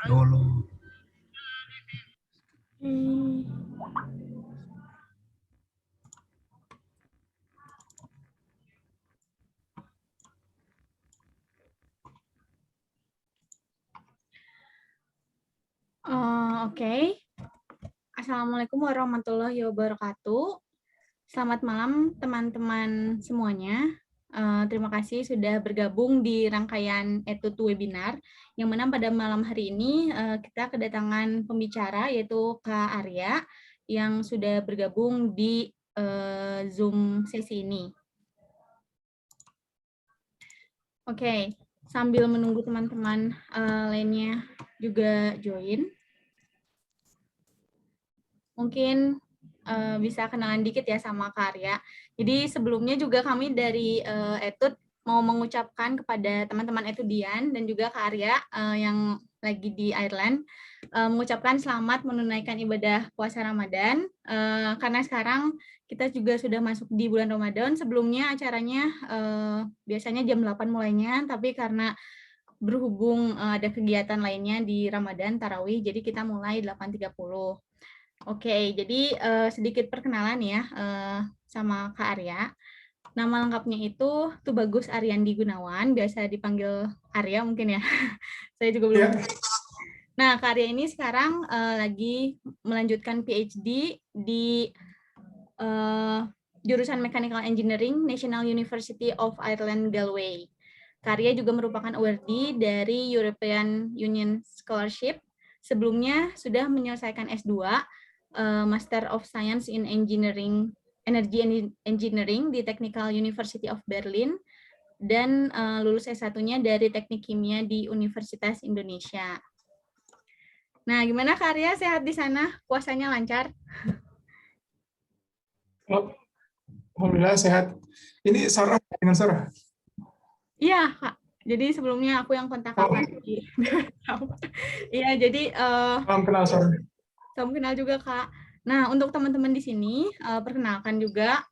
Dulu. Oke. Assalamualaikum warahmatullahi wabarakatuh. Selamat malam teman-teman semuanya. Terima kasih sudah bergabung di rangkaian Etude webinar, yang mana pada malam hari ini kita kedatangan pembicara yaitu Kak Arya yang sudah bergabung di Zoom sesi ini. Oke, sambil menunggu teman-teman lainnya juga join, mungkin bisa kenalan dikit ya sama Kak Arya. Jadi sebelumnya juga kami dari Etude mau mengucapkan kepada teman-teman Etudian dan juga Kak Arya yang lagi di Ireland, mengucapkan selamat menunaikan ibadah puasa Ramadan, karena sekarang kita juga sudah masuk di bulan Ramadan. Sebelumnya acaranya biasanya jam 8 mulainya, tapi karena berhubung ada kegiatan lainnya di Ramadan, Tarawih, jadi kita mulai 8.30. Oke, jadi sedikit perkenalan ya sama Kak Arya. Nama lengkapnya itu Tubagus Aryandi Gunawan, biasa dipanggil Arya mungkin ya. Saya juga belum. Nah, Kak Arya ini sekarang lagi melanjutkan PhD di jurusan Mechanical Engineering National University of Ireland Galway. Kak Arya juga merupakan awardee dari European Union Scholarship. Sebelumnya sudah menyelesaikan S2 Master of Science in Engineering, Energy Engineering di Technical University of Berlin, dan lulus S1-nya dari Teknik Kimia di Universitas Indonesia. Nah, gimana Kak Arya, sehat di sana? Puasanya lancar? Alhamdulillah sehat. Ini Sarah dengan Sarah? Iya, Kak. Jadi sebelumnya aku yang kontak Kakak. Iya, jadi salam kenal Sarah. Salam kenal juga, Kak. Nah, untuk teman-teman di sini, perkenalkan juga,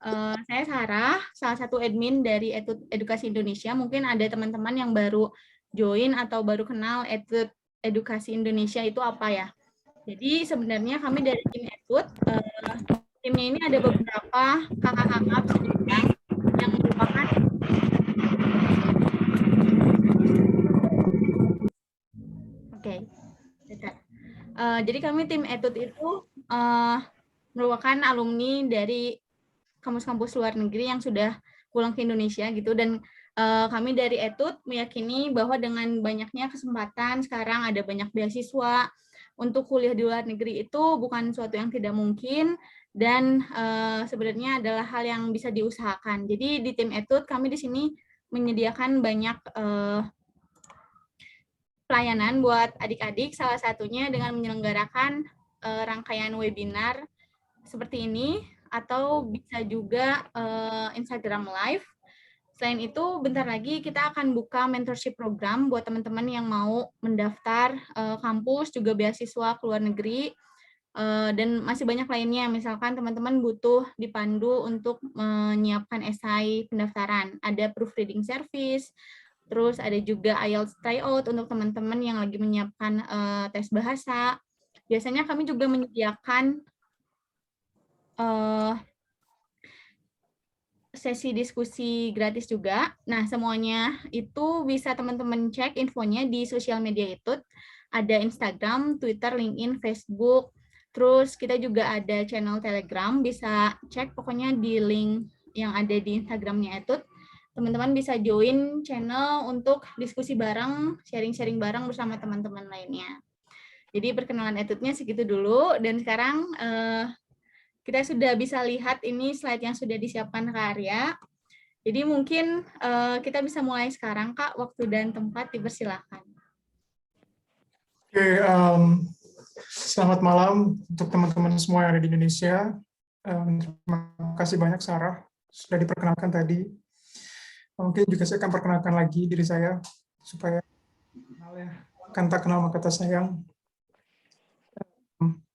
saya Sarah, salah satu admin dari Etude Edukasi Indonesia. Mungkin ada teman-teman yang baru join atau baru kenal Etude Edukasi Indonesia itu apa ya. Jadi sebenarnya kami dari tim Etude, timnya ini ada beberapa kakak-kakak yang merupakan jadi kami tim Etude itu merupakan alumni dari kampus-kampus luar negeri yang sudah pulang ke Indonesia gitu, dan kami dari Etude meyakini bahwa dengan banyaknya kesempatan sekarang ada banyak beasiswa untuk kuliah di luar negeri itu bukan suatu yang tidak mungkin, dan sebenarnya adalah hal yang bisa diusahakan. Jadi di tim Etude kami di sini menyediakan banyak pelayanan buat adik-adik, salah satunya dengan menyelenggarakan rangkaian webinar seperti ini, atau bisa juga Instagram Live. Selain itu, bentar lagi kita akan buka mentorship program buat teman-teman yang mau mendaftar kampus, juga beasiswa ke luar negeri, dan masih banyak lainnya. Misalkan teman-teman butuh dipandu untuk menyiapkan esai pendaftaran, ada proofreading service, terus ada juga IELTS tryout untuk teman-teman yang lagi menyiapkan tes bahasa. Biasanya kami juga menyediakan sesi diskusi gratis juga. Nah, semuanya itu bisa teman-teman cek infonya di sosial media Etude. Ada Instagram, Twitter, LinkedIn, Facebook. Terus kita juga ada channel Telegram, bisa cek pokoknya di link yang ada di Instagramnya Etude. Teman-teman bisa join channel untuk diskusi bareng, sharing-sharing bareng bersama teman-teman lainnya. Jadi perkenalan Etude-nya segitu dulu, dan sekarang kita sudah bisa lihat ini slide yang sudah disiapkan Kak Arya. Jadi mungkin kita bisa mulai sekarang, Kak. Waktu dan tempat dipersilakan. Oke, selamat malam untuk teman-teman semua yang ada di Indonesia. Terima kasih banyak Sarah sudah diperkenalkan tadi. Mungkin juga saya akan perkenalkan lagi diri saya supaya kenal ya, kan tak kenal maka tak sayang.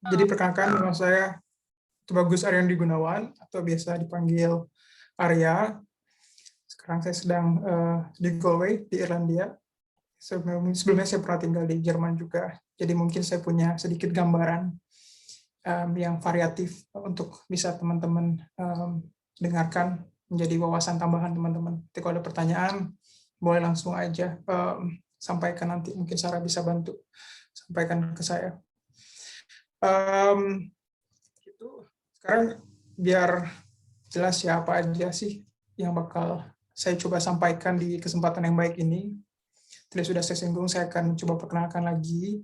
Jadi perkenalkan, nama saya Tubagus Aryandi Gunawan atau biasa dipanggil Arya. Sekarang saya sedang di Galway di Irlandia. Sebelumnya saya pernah tinggal di Jerman juga, jadi mungkin saya punya sedikit gambaran yang variatif untuk bisa teman-teman dengarkan, menjadi wawasan tambahan teman-teman. Jadi kalau ada pertanyaan, boleh langsung aja sampaikan, nanti mungkin Sarah bisa bantu sampaikan ke saya. Itu sekarang biar jelas ya apa aja sih yang bakal saya coba sampaikan di kesempatan yang baik ini. Tadi sudah saya singgung, saya akan coba perkenalkan lagi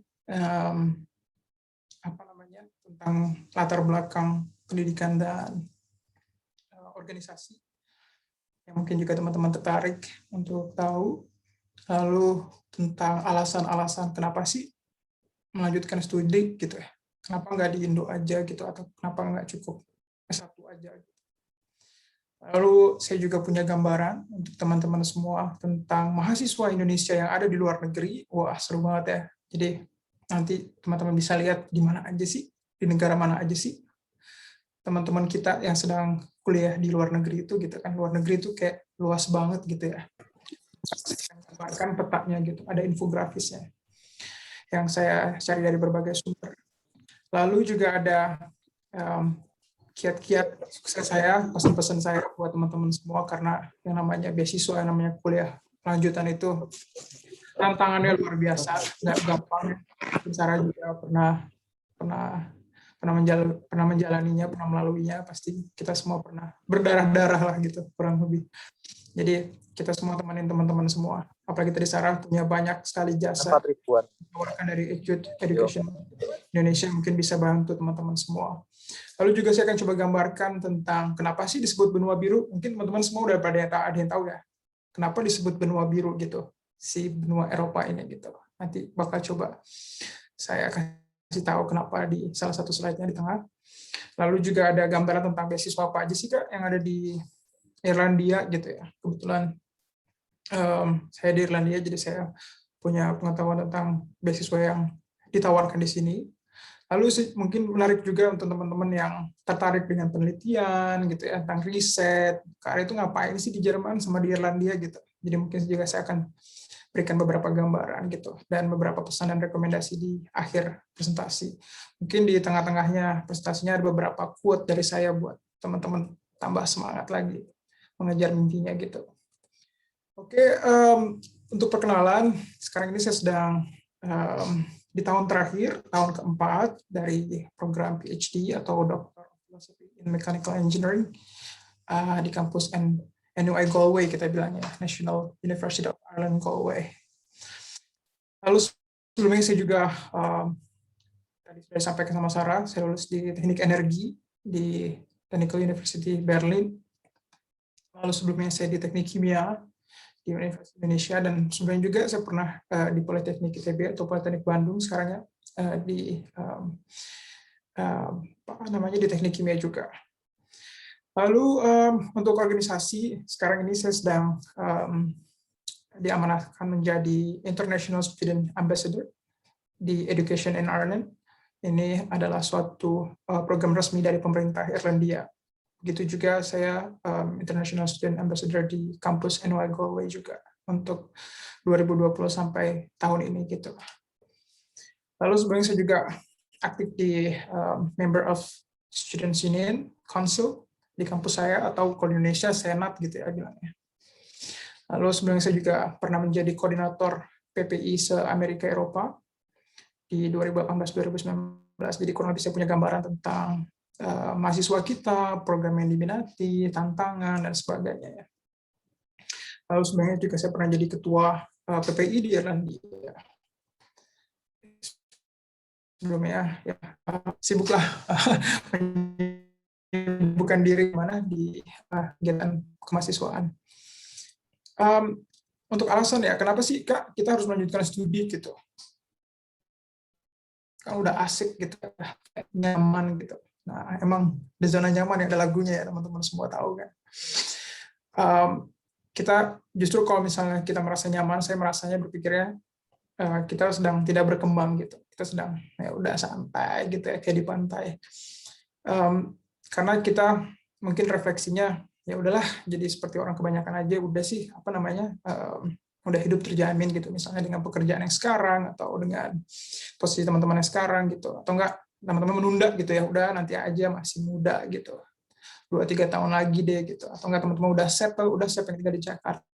tentang latar belakang pendidikan dan organisasi yang mungkin juga teman-teman tertarik untuk tahu. Lalu tentang alasan-alasan kenapa sih melanjutkan studi gitu ya. Kenapa nggak di Indo aja gitu, atau kenapa nggak cukup S1 aja gitu. Lalu saya juga punya gambaran untuk teman-teman semua tentang mahasiswa Indonesia yang ada di luar negeri. Wah, seru banget ya. Jadi nanti teman-teman bisa lihat di mana aja sih, di negara mana aja sih teman-teman kita yang sedang kuliah di luar negeri itu gitu kan. Luar negeri itu kayak luas banget gitu ya. Saya petanya gitu, ada infografisnya yang saya cari dari berbagai sumber. Lalu juga ada kiat-kiat sukses saya, pesan-pesan saya buat teman-teman semua, karena yang namanya beasiswa, yang namanya kuliah lanjutan itu tantangannya luar biasa, nggak gampang. Sarah juga pernah menjalaninya, pernah melaluinya, pasti kita semua pernah berdarah-darah lah gitu, kurang lebih. Jadi kita semua temanin teman-teman semua, apalagi tadi Sarah punya banyak sekali jasa ditawarkan dari Education Indonesia, mungkin bisa bantu teman-teman semua. Lalu juga saya akan coba gambarkan tentang kenapa sih disebut benua biru. Mungkin teman-teman semua udah ada yang tahu ya, kenapa disebut benua biru gitu, si benua Eropa ini gitu. Nanti bakal coba saya kasih tahu kenapa di salah satu slide-nya di tengah. Lalu juga ada gambaran tentang beasiswa apa aja sih Kak yang ada di Irlandia gitu ya. Kebetulan saya di Irlandia, jadi saya punya pengetahuan tentang beasiswa yang ditawarkan di sini. Lalu mungkin menarik juga untuk teman-teman yang tertarik dengan penelitian gitu ya, tentang riset, Kak itu ngapain sih di Jerman sama di Irlandia gitu. Jadi mungkin juga saya akan berikan beberapa gambaran gitu, dan beberapa pesan dan rekomendasi di akhir presentasi. Mungkin di tengah-tengahnya presentasinya ada beberapa quote dari saya buat teman-teman tambah semangat lagi mengejar mimpinya gitu. Oke, untuk perkenalan, sekarang ini saya sedang di tahun terakhir, tahun keempat dari program PhD atau Doctor of Philosophy in Mechanical Engineering di kampus NUI Galway, kita bilangnya National University of Ireland Galway. Lalu sebelumnya saya juga tadi sudah sampaikan sama Sarah, saya lulus di Teknik Energi di Technical University Berlin. Lalu sebelumnya saya di Teknik Kimia di Universitas Indonesia, dan sebelumnya juga saya pernah di Politeknik ITB atau Politeknik Bandung sekarangnya di di Teknik Kimia juga. Lalu untuk organisasi, sekarang ini saya sedang diamanahkan menjadi International Student Ambassador di Education in Ireland. Ini adalah suatu program resmi dari pemerintah Irlandia. Begitu juga saya International Student Ambassador di kampus NUI Galway juga untuk 2020 sampai tahun ini gitu. Lalu sebelumnya saya juga aktif di Member of Students Union Council di kampus saya, atau kalau di Indonesia Senat gitu ya bilangnya. Lalu sebelumnya saya juga pernah menjadi koordinator PPI se-Amerika Eropa di 2018-2019. Jadi kurang lebih saya punya gambaran tentang mahasiswa kita, program yang diminati, tantangan, dan sebagainya. Lalu sebenarnya juga saya pernah jadi ketua PPI di Irlandia. Sebelumnya ya sibuklah menyibukkan diri mana di kegiatan kemahasiswaan. Untuk alasan ya, kenapa sih Kak kita harus melanjutkan studi gitu? Kan udah asik gitu, nyaman gitu. Nah, emang di zona nyaman ya, ada lagunya ya, teman-teman semua tahu kan. Kita justru kalau misalnya kita merasa nyaman, saya merasanya berpikirnya kita sedang tidak berkembang gitu. Kita sedang ya udah santai gitu ya, kayak di pantai. Karena kita mungkin refleksinya ya udahlah, jadi seperti orang kebanyakan aja, udah sih udah hidup terjamin gitu, misalnya dengan pekerjaan yang sekarang atau dengan posisi teman-teman yang sekarang gitu, atau enggak teman-teman menunda gitu ya, udah nanti aja masih muda gitu, 2-3 tahun lagi deh gitu, atau enggak teman-teman udah settle, udah saya pengen tinggal di Jakarta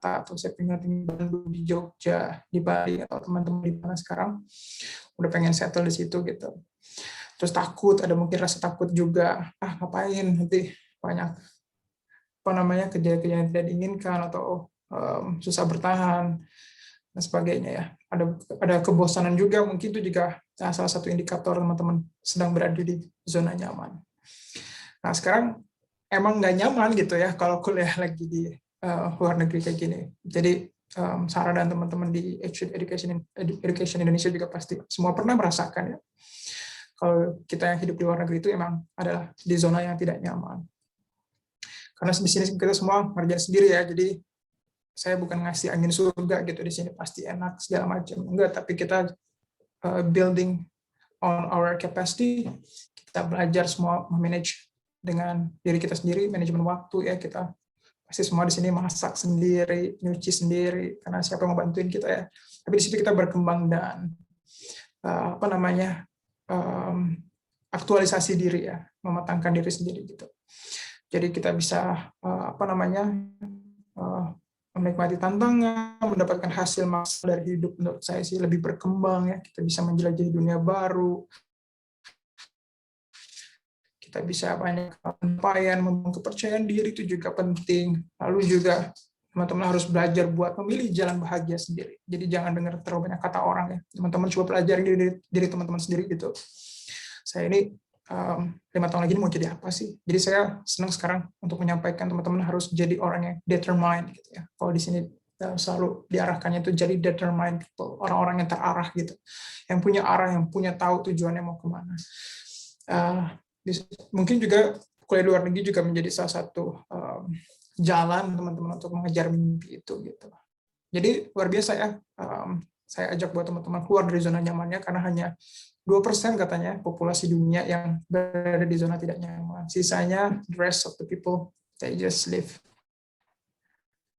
atau saya pengen tinggal di Bandung, di Jogja, di Bali, atau teman-teman di mana sekarang udah pengen settle di situ gitu. Terus takut, ada mungkin rasa takut juga, ngapain nanti banyak kejadian-kejadian yang tidak diinginkan atau susah bertahan dan sebagainya ya. Ada kebosanan juga, mungkin itu juga salah satu indikator teman-teman sedang berada di zona nyaman. Nah sekarang emang nggak nyaman gitu ya kalau kuliah lagi di luar negeri kayak gini. Jadi Sarah dan teman-teman di Education Indonesia juga pasti semua pernah merasakan ya. Kalau kita yang hidup di luar negeri itu emang adalah di zona yang tidak nyaman. Karena di sini kita semua ngerjain sendiri ya, jadi saya bukan ngasih angin surga gitu di sini pasti enak segala macam, enggak, tapi kita building on our capacity, kita belajar semua manage dengan diri kita sendiri, manajemen waktu ya, kita pasti semua di sini masak sendiri, nyuci sendiri, karena siapa yang mau bantuin kita ya. Tapi di situ kita berkembang dan aktualisasi diri ya, mematangkan diri sendiri gitu. Jadi kita bisa menikmati tantangan, mendapatkan hasil maksimal dari hidup. Menurut saya sih lebih berkembang ya, kita bisa menjelajahi dunia baru, kita bisa banyak penyampaian, membangun kepercayaan diri itu juga penting. Lalu juga teman-teman harus belajar buat memilih jalan bahagia sendiri. Jadi jangan dengar terlalu banyak kata orang ya. Teman-teman coba pelajari diri teman-teman sendiri gitu. Saya ini 5 tahun lagi ini mau jadi apa sih? Jadi saya senang sekarang untuk menyampaikan teman-teman harus jadi orang yang determined gitu ya. Kalau di sini selalu diarahkannya itu jadi determined people, orang-orang yang terarah gitu, yang punya arah, yang punya tahu tujuannya mau kemana. Mungkin juga kuliah di luar negeri juga menjadi salah satu jalan teman-teman untuk mengejar mimpi itu gitu. Jadi luar biasa ya. Saya ajak buat teman-teman keluar dari zona nyamannya, karena hanya 2% katanya populasi dunia yang berada di zona tidak nyaman. Sisanya, the rest of the people, they just live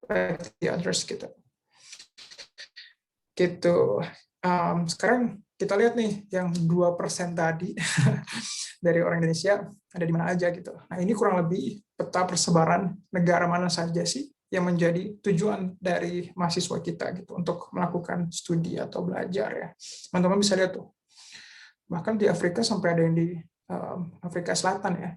like the others gitu. Gitu. Sekarang kita lihat nih, yang 2% tadi dari orang Indonesia ada di mana aja gitu. Nah ini kurang lebih peta persebaran negara mana saja sih yang menjadi tujuan dari mahasiswa kita gitu untuk melakukan studi atau belajar ya. Teman-teman bisa lihat tuh. Bahkan di Afrika sampai ada yang di Afrika Selatan ya.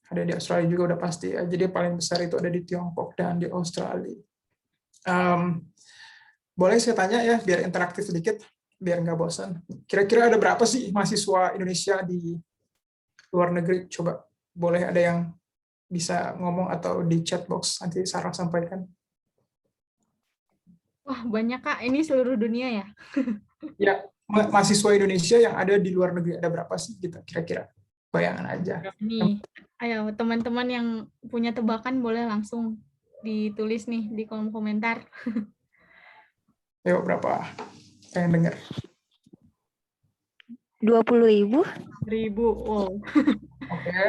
Ada di Australia juga udah pasti ya. Jadi paling besar itu ada di Tiongkok dan di Australia. Boleh saya tanya ya, biar interaktif sedikit, biar nggak bosan. Kira-kira ada berapa sih mahasiswa Indonesia di luar negeri? Coba boleh ada yang bisa ngomong atau di chat box nanti Sarah sampaikan. Wah, banyak Kak. Ini seluruh dunia ya? Ya, mahasiswa Indonesia yang ada di luar negeri ada berapa sih kita kira-kira? Bayangan aja. Nih, ayo teman-teman yang punya tebakan boleh langsung ditulis nih di kolom komentar. Ayo, berapa? Pengen dengar. 20.000. 1.000. Wow. Oke.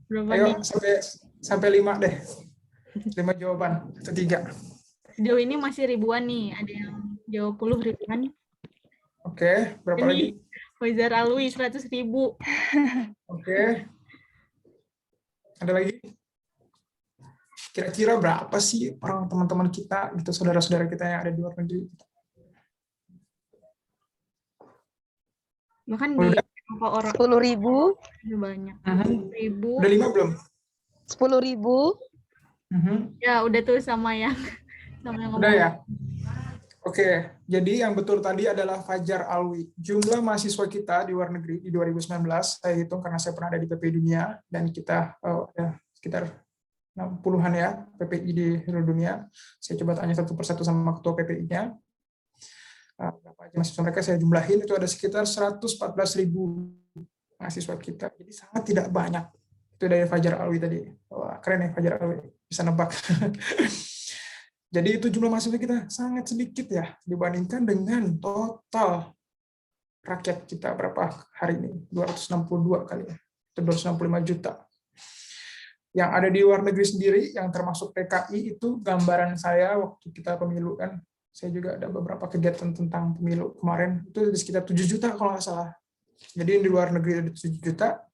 Berapa Ayo nih? sampai 5 deh. 5 jawaban atau 3. Sejauh ini masih ribuan nih. Ada yang jawab 10 ribuan. Oke, berapa lagi? Faizar Alwi 100.000. Oke. Ada lagi? Kira-kira berapa sih orang teman-teman kita, gitu, saudara-saudara kita yang ada di luar negeri? Bahkan di beberapa orang 10.000. banyak. 10.000. Udah 5 belum? 10.000. Ya, udah tuh sama yang ngomong. Udah ya? Oke, jadi yang betul tadi adalah Fajar Alwi. Jumlah mahasiswa kita di luar negeri di 2019, saya hitung karena saya pernah ada di PPI Dunia, dan kita ada sekitar 60-an ya PPI di seluruh dunia. Saya coba tanya satu persatu sama ketua PPI-nya. Berapa aja mahasiswa mereka saya jumlahin, itu ada sekitar 114.000 mahasiswa kita. Jadi sangat tidak banyak. Itu dari Fajar Alwi tadi. Wah, keren ya Fajar Alwi, bisa nebak. Jadi itu jumlah mahasiswa kita sangat sedikit ya dibandingkan dengan total rakyat kita berapa hari ini, 262 kali ya, atau 265 juta. Yang ada di luar negeri sendiri, yang termasuk PKI, itu gambaran saya waktu kita pemilu kan. Saya juga ada beberapa kegiatan tentang pemilu kemarin, itu sekitar 7 juta kalau nggak salah. Jadi di luar negeri ada 7 juta,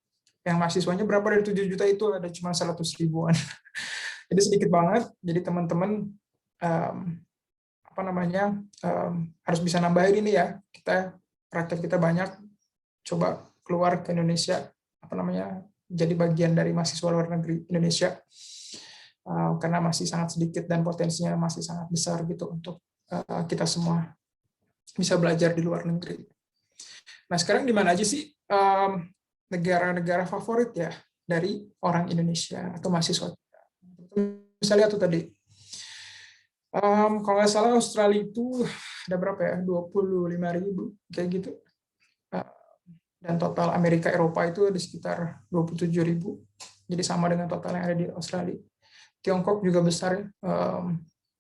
yang mahasiswanya berapa dari 7 juta itu ada cuma 100 ribuan. Jadi sedikit banget. Jadi teman-teman harus bisa nambahin ini ya. Rakyat kita banyak, coba keluar ke Indonesia, jadi bagian dari mahasiswa luar negeri Indonesia, karena masih sangat sedikit dan potensinya masih sangat besar gitu untuk kita semua bisa belajar di luar negeri. Nah sekarang di mana aja sih negara-negara favorit ya dari orang Indonesia atau mahasiswa? Bisa lihat tuh tadi. Kalau nggak salah Australia itu ada berapa ya? 25.000 kayak gitu. Dan total Amerika Eropa itu ada sekitar 27.000. Jadi sama dengan total yang ada di Australia. Tiongkok juga besar ya,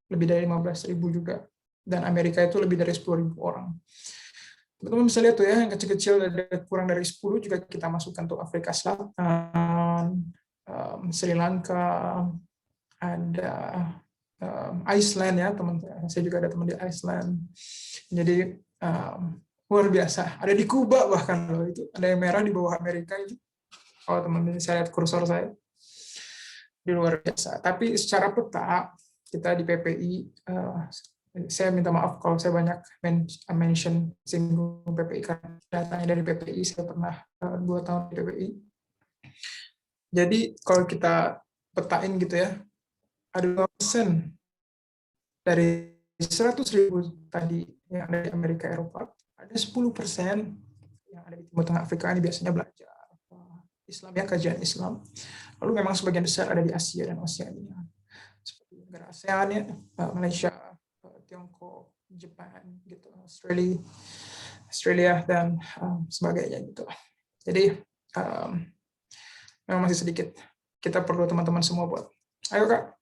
lebih dari 15.000 juga. Dan Amerika itu lebih dari 10.000 orang. Teman-teman bisa lihat tuh ya, yang kecil-kecil ada kurang dari 10 juga kita masukkan tuh Afrika Selatan, Sri Lanka, ada Iceland ya, teman-teman. Saya juga ada teman di Iceland. Jadi luar biasa. Ada di Kuba bahkan loh, itu ada yang merah di bawah Amerika itu. Kalau teman-teman saya lihat kursor saya, di luar biasa. Tapi secara peta kita di PPI, saya minta maaf kalau saya banyak mention singgung PPI karena datanya dari PPI. Saya pernah 2 tahun di PPI. Jadi kalau kita petain gitu ya, ada 5% dari 100.000 tadi yang ada di Amerika Eropa, ada 10% yang ada di Timur Tengah Afrika ini biasanya belajar Islam ya, kajian Islam. Lalu memang sebagian besar ada di Asia dan Oseania, seperti negara ASEAN ya, Malaysia, Tiongkok, Jepang, gitu, Australia dan sebagainya gitu. Jadi memang masih sedikit. Kita perlu teman-teman semua buat, ayo Kak,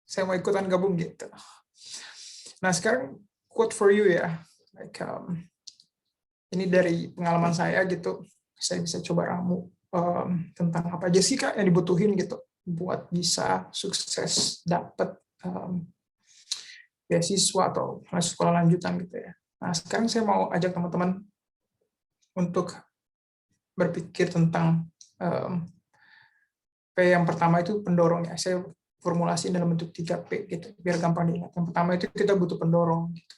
saya mau ikutan gabung gitu. Nah sekarang quote for you ya, ini dari pengalaman saya gitu, saya bisa coba ramu tentang apa aja sih Kak yang dibutuhin gitu buat bisa sukses dapat beasiswa atau sekolah lanjutan gitu ya. Nah sekarang saya mau ajak teman-teman untuk berpikir tentang P yang pertama itu pendorongnya. Saya formulasi dalam bentuk 3P gitu, biar gampang diingat. Yang pertama itu kita butuh pendorong. Gitu.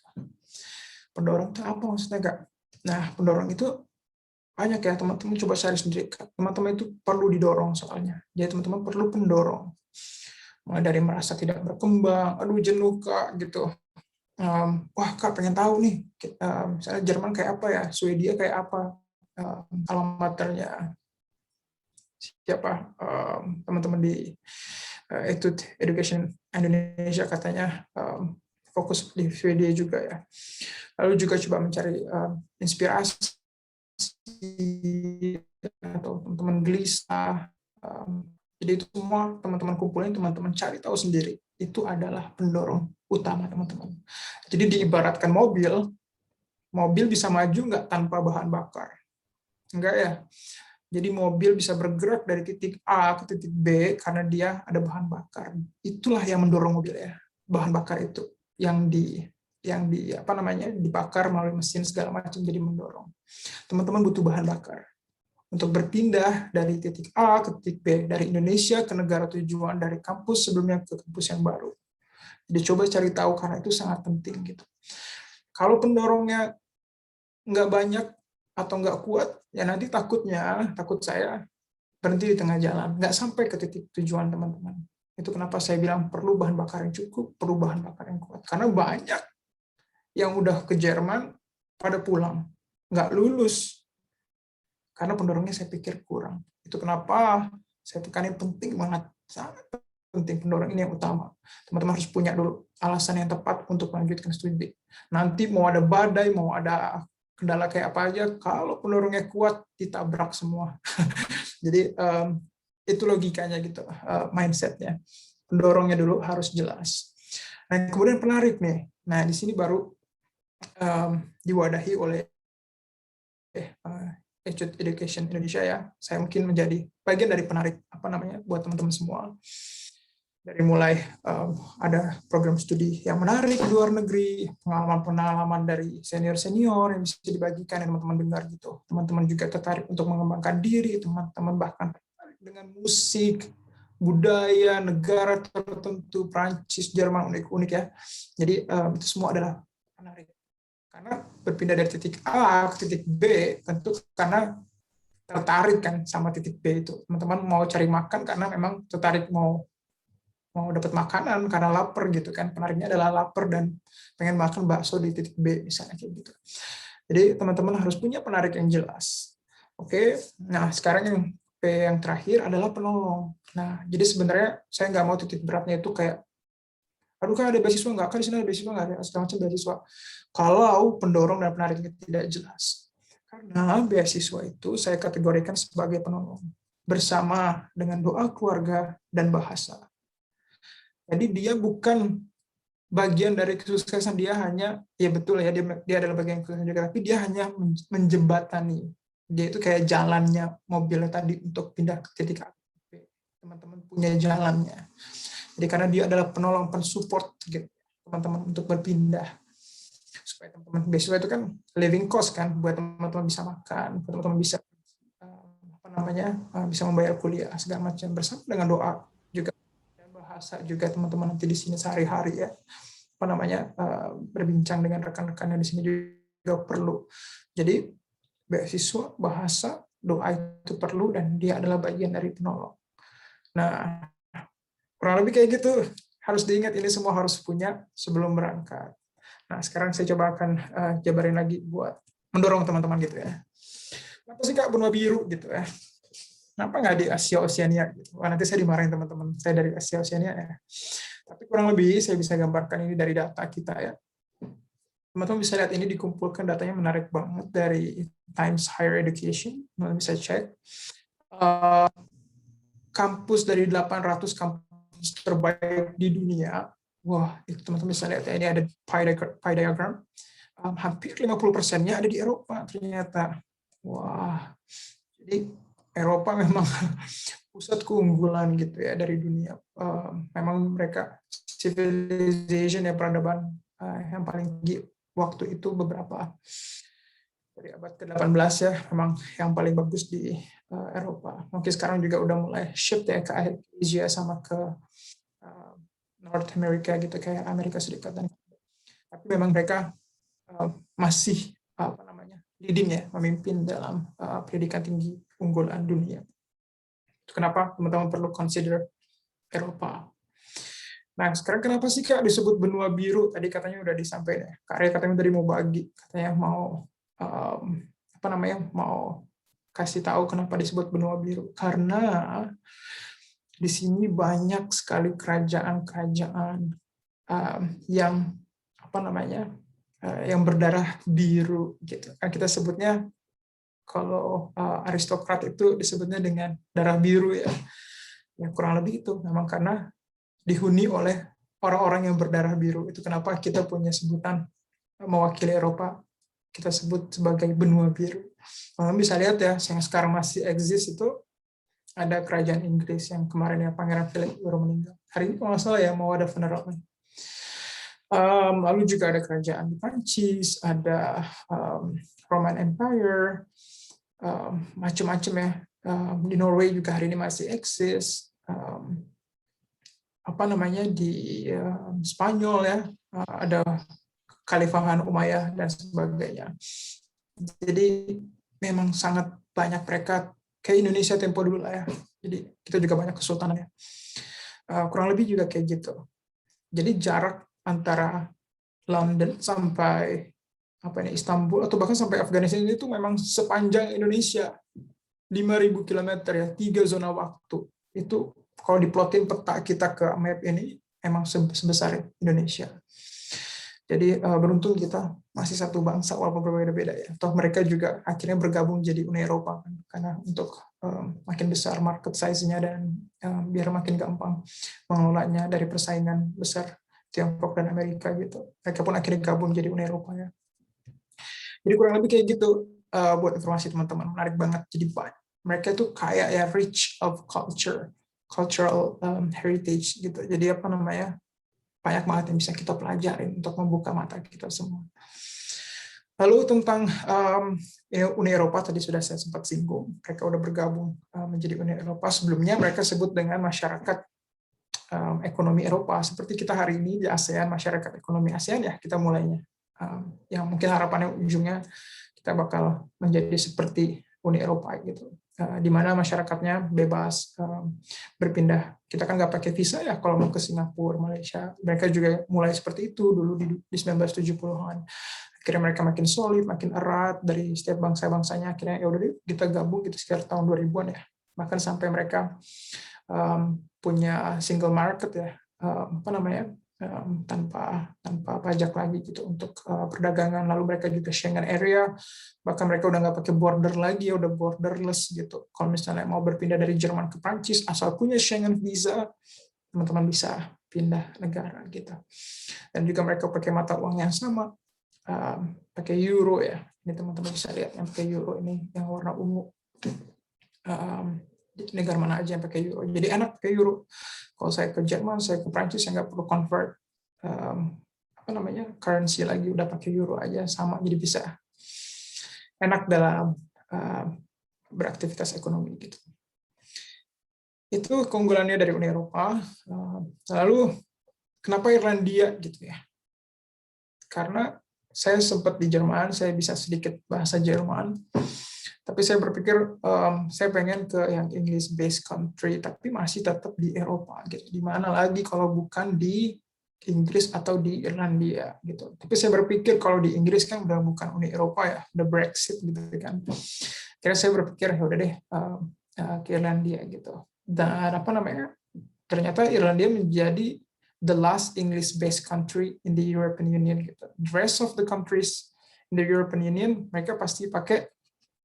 Pendorong itu apa maksudnya Kak? Nah pendorong itu banyak ya, teman-teman coba cari sendiri. Teman-teman itu perlu didorong soalnya. Jadi teman-teman perlu pendorong. Mulai dari merasa tidak berkembang, aduh jenuh Kak gitu. Wah Kak pengen tahu nih, misalnya Jerman kayak apa ya, Swedia kayak apa, alamaternya siapa, teman-teman di Etude Education Indonesia katanya fokus di Swedia juga ya. Lalu juga coba mencari inspirasi atau teman-teman gelisah. Jadi itu semua teman-teman kumpulin, teman-teman cari tahu sendiri. Itu adalah pendorong utama teman-teman. Jadi diibaratkan mobil bisa maju nggak tanpa bahan bakar? Enggak ya. Jadi mobil bisa bergerak dari titik A ke titik B karena dia ada bahan bakar. Itulah yang mendorong mobil ya. Bahan bakar itu yang dibakar melalui mesin segala macam jadi mendorong. Teman-teman butuh bahan bakar untuk berpindah dari titik A ke titik B, dari Indonesia ke negara tujuan, dari kampus sebelumnya ke kampus yang baru. Jadi coba cari tahu karena itu sangat penting gitu. Kalau pendorongnya nggak banyak atau nggak kuat, ya nanti takut saya berhenti di tengah jalan, nggak sampai ke titik tujuan teman-teman. Itu kenapa saya bilang perlu bahan bakar yang cukup, perlu bahan bakar yang kuat. Karena banyak yang udah ke Jerman pada pulang, nggak lulus. Karena pendorongnya saya pikir kurang. Itu kenapa saya tekanin penting banget, sangat penting pendorong ini yang utama. Teman-teman harus punya dulu alasan yang tepat untuk melanjutkan studi. Nanti mau ada badai, mau ada kendala kayak apa aja, kalau pendorongnya kuat, ditabrak semua. Jadi itu logikanya gitu, mindsetnya. Pendorongnya dulu harus jelas. Nah kemudian penarik nih. Nah di sini baru diwadahi oleh Etude Education Indonesia ya. Saya mungkin menjadi bagian dari penarik buat teman-teman semua. Dari mulai ada program studi yang menarik di luar negeri, pengalaman-pengalaman dari senior-senior yang bisa dibagikan yang teman-teman dengar gitu. Teman-teman juga tertarik untuk mengembangkan diri, teman-teman bahkan tertarik dengan musik, budaya, negara tertentu, Prancis, Jerman, unik-unik ya. Jadi itu semua adalah menarik. Karena berpindah dari titik A ke titik B, tentu karena tertarik kan sama titik B itu. Teman-teman mau cari makan karena memang tertarik mau dapat makanan karena lapar gitu kan. Penariknya adalah lapar dan pengen makan bakso di titik B misalnya kayak gitu. Jadi teman-teman harus punya penarik yang jelas. Oke, nah sekarang yang P yang terakhir adalah penolong. Nah, jadi sebenarnya saya nggak mau titik beratnya itu kayak, aduh kan ada beasiswa nggak? Kan di sini ada beasiswa nggak? Ada segala macam beasiswa. Kalau pendorong dan penariknya tidak jelas. Karena beasiswa itu saya kategorikan sebagai penolong. Bersama dengan doa keluarga dan bahasa. Jadi dia bukan bagian dari kesuksesan, dia hanya, ya betul ya, dia adalah bagian kesuksesan juga, tapi dia hanya menjembatani. Dia itu kayak jalannya mobilnya tadi untuk pindah ke titik A. Teman-teman punya jalannya. Jadi karena dia adalah penolong, pensupport gitu, teman-teman untuk berpindah. Supaya teman-teman, beasiswa itu kan living cost kan, buat teman-teman bisa makan, buat teman-teman bisa bisa membayar kuliah segala macam, bersama dengan doa juga. Bahasa juga teman-teman nanti di sini sehari-hari ya berbincang dengan rekan-rekan yang di sini juga perlu. Jadi beasiswa, bahasa, doa itu perlu dan dia adalah bagian dari penolong. Nah, kurang lebih kayak gitu. Harus diingat ini semua harus punya sebelum berangkat. Nah, sekarang saya coba akan jabarin lagi buat mendorong teman-teman gitu ya. Kenapa sih Kak benua biru gitu ya? Kenapa nggak di Asia Oceania gitu? Wah, nanti saya dimarahin teman-teman saya dari Asia Oceania ya. Tapi kurang lebih saya bisa gambarkan ini dari data kita ya. Teman-teman bisa lihat ini dikumpulkan, datanya menarik banget dari Times Higher Education. Teman-teman bisa cek. Kampus dari 800 kampus terbaik di dunia. Wah, itu teman-teman bisa lihat ya, ini ada pie diagram. Hampir 50%-nya ada di Eropa ternyata. Wah, jadi Eropa memang pusat keunggulan gitu ya dari dunia. Memang mereka civilization ya, peradaban yang paling tinggi waktu itu beberapa dari abad ke-18 ya, memang yang paling bagus di Eropa. Mungkin sekarang juga udah mulai shift ya ke Asia sama ke North America gitu, kayak Amerika Serikat dan tapi memang mereka masih leading ya, memimpin dalam pendidikan tinggi unggulan dunia. Itu kenapa teman-teman perlu consider Eropa. Nah, sekarang kenapa sih Kak disebut benua biru? Tadi katanya udah disampaikan ya. Kak Arya katanya tadi mau bagi, katanya mau mau kasih tahu kenapa disebut benua biru. Karena di sini banyak sekali kerajaan-kerajaan yang yang berdarah biru gitu. Kan kita sebutnya kalau aristokrat itu disebutnya dengan darah biru ya. Ya kurang lebih itu memang karena dihuni oleh orang-orang yang berdarah biru. Itu kenapa kita punya sebutan mewakili Eropa, kita sebut sebagai benua biru. Kalian bisa lihat ya, yang sekarang masih eksis itu ada kerajaan Inggris yang kemarin ya Pangeran Philip baru meninggal. Hari ini kalau nggak salah ya mau ada funeralnya. Lalu juga ada kerajaan di Prancis, ada Roman Empire, macam-macam ya. Di Norway juga hari ini masih eksis. Di Spanyol ya, ada Khalifahan Umayyah dan sebagainya. Jadi memang sangat banyak mereka kayak Indonesia tempo dulu lah ya. Jadi kita juga banyak kesultanan ya. Kurang lebih juga kayak gitu. Jadi jarak antara London sampai Istanbul atau bahkan sampai Afghanistan itu memang sepanjang Indonesia, 5.000 km ya, 3 zona waktu. Itu kalau diplotin peta kita ke map ini emang sebesar Indonesia. Jadi beruntung kita masih satu bangsa walaupun berbeda-beda ya. Toh mereka juga akhirnya bergabung jadi Uni Eropa kan, karena untuk makin besar market size-nya dan biar makin gampang mengelolanya dari persaingan besar Tiongkok dan Amerika gitu. Mereka pun akhirnya gabung jadi Uni Eropa ya. Jadi kurang lebih kayak gitu. buat informasi teman-teman, menarik banget. Jadi mereka itu kayak ya rich of cultural heritage gitu. Jadi apa namanya, banyak banget yang bisa kita pelajarin untuk membuka mata kita semua. Lalu tentang Uni Eropa tadi sudah saya sempat singgung, mereka udah bergabung menjadi Uni Eropa. Sebelumnya mereka sebut dengan masyarakat ekonomi Eropa, seperti kita hari ini di ASEAN, masyarakat ekonomi ASEAN ya kita mulainya. Yang mungkin harapannya ujungnya kita bakal menjadi seperti Uni Eropa gitu, di mana masyarakatnya bebas berpindah. Kita kan nggak pakai visa ya kalau mau ke Singapura, Malaysia. Mereka juga mulai seperti itu dulu di 1970-an. Akhirnya mereka makin solid, makin erat dari setiap bangsa-bangsanya. Akhirnya ya udah deh, kita gabung gitu sekitar tahun 2000-an ya. Bahkan sampai mereka punya single market ya, apa namanya, tanpa pajak lagi gitu untuk perdagangan. Lalu mereka juga Schengen area, bahkan mereka udah nggak pakai border lagi, udah borderless gitu. Kalau misalnya mau berpindah dari Jerman ke Prancis, asal punya Schengen visa, teman-teman bisa pindah negara gitu. Dan juga mereka pakai mata uang yang sama, pakai euro ya. Ini teman-teman bisa lihat yang pakai euro ini yang warna ungu. Negara mana aja yang pakai euro. Jadi enak pakai euro. Kalau saya ke Jerman, saya ke Prancis, saya nggak perlu convert apa namanya currency lagi, udah pakai euro aja sama. Jadi bisa enak dalam beraktivitas ekonomi gitu. Itu keunggulannya dari Uni Eropa. Lalu kenapa Irlandia gitu ya? Karena saya sempat di Jerman, saya bisa sedikit bahasa Jerman. Tapi saya berpikir saya pengen ke yang English based country, tapi masih tetap di Eropa gitu. Di mana lagi kalau bukan di Inggris atau di Irlandia gitu. Tapi saya berpikir kalau di Inggris kan udah bukan Uni Eropa ya, udah Brexit gitu kan. Kira saya berpikir ya udah deh ke Irlandia gitu. Dan apa namanya? Ternyata Irlandia menjadi the last English based country in the European Union gitu. The rest of the countries in the European Union mereka pasti pakai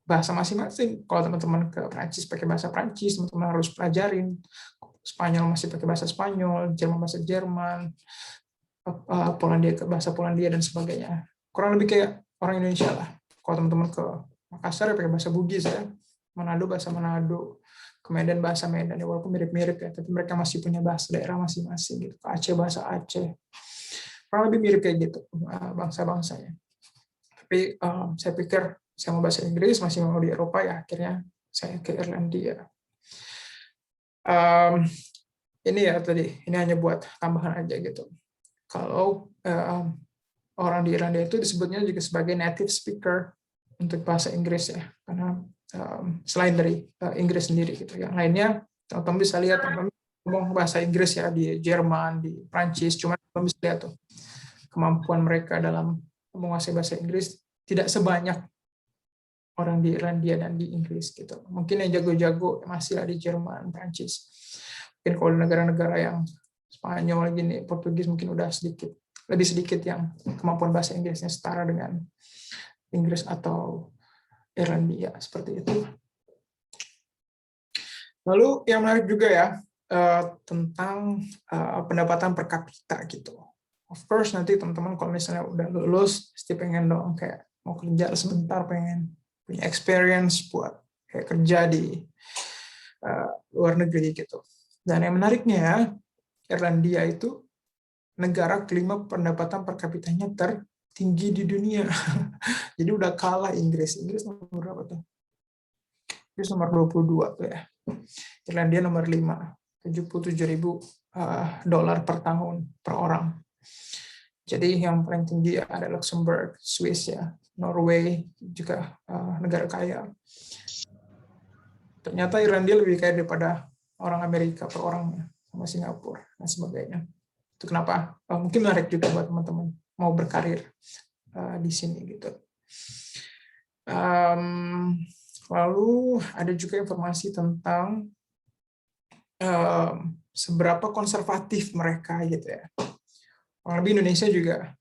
bahasa masing-masing. Kalau teman-teman ke Prancis pakai bahasa Prancis, teman-teman harus pelajarin. Spanyol masih pakai bahasa Spanyol, Jerman bahasa Jerman, Polandia ke bahasa Polandia dan sebagainya. Kurang lebih kayak orang Indonesia lah. Kalau teman-teman ke Makassar ya pakai bahasa Bugis ya, Manado bahasa Manado, ke Medan bahasa Medan ya, walaupun mirip-mirip ya, tapi mereka masih punya bahasa daerah masing-masing gitu. Ke Aceh bahasa Aceh. Kurang lebih mirip kayak gitu bangsa-bangsanya. Tapi saya pikir saya mau bahasa Inggris, masih mau di Eropa ya, akhirnya saya ke Irlandia. Ini ya tadi, ini hanya buat tambahan aja gitu. Kalau orang di Irlandia itu disebutnya juga sebagai native speaker untuk bahasa Inggris ya, karena selain dari Inggris sendiri gitu. Yang lainnya, teman-teman bisa lihat teman-teman ngomong bahasa Inggris ya di Jerman, di Prancis, cuma teman bisa lihat tuh kemampuan mereka dalam menguasai bahasa Inggris tidak sebanyak orang di Irlandia dan di Inggris gitu. Mungkin yang jago-jago masih ada di Jerman, Prancis. Mungkin kalau negara-negara yang Spanyol gini, Portugis mungkin udah lebih sedikit yang kemampuan bahasa Inggrisnya setara dengan Inggris atau Irlandia seperti itu. Lalu yang menarik juga ya tentang pendapatan per kapita gitu. Of course nanti teman-teman kalau misalnya udah lulus pasti pengen dong kayak mau kerja sebentar, pengen punya experience buat kayak kerja di luar negeri gitu. Dan yang menariknya Irlandia itu negara kelima pendapatan per kapitanya tertinggi di dunia. Jadi udah kalah Inggris. Inggris nomor berapa tuh? Inggris nomor 22 tuh ya. Irlandia nomor 5, 77.000 dolar per tahun per orang. Jadi yang paling tinggi ada Luxembourg, Swiss ya, Norway juga negara kaya. Ternyata Irlandia lebih kaya daripada orang Amerika per orangnya, sama Singapura dan sebagainya. Itu kenapa mungkin menarik juga buat teman-teman mau berkarir di sini gitu. Lalu ada juga informasi tentang seberapa konservatif mereka gitu ya. Kurang lebih Indonesia juga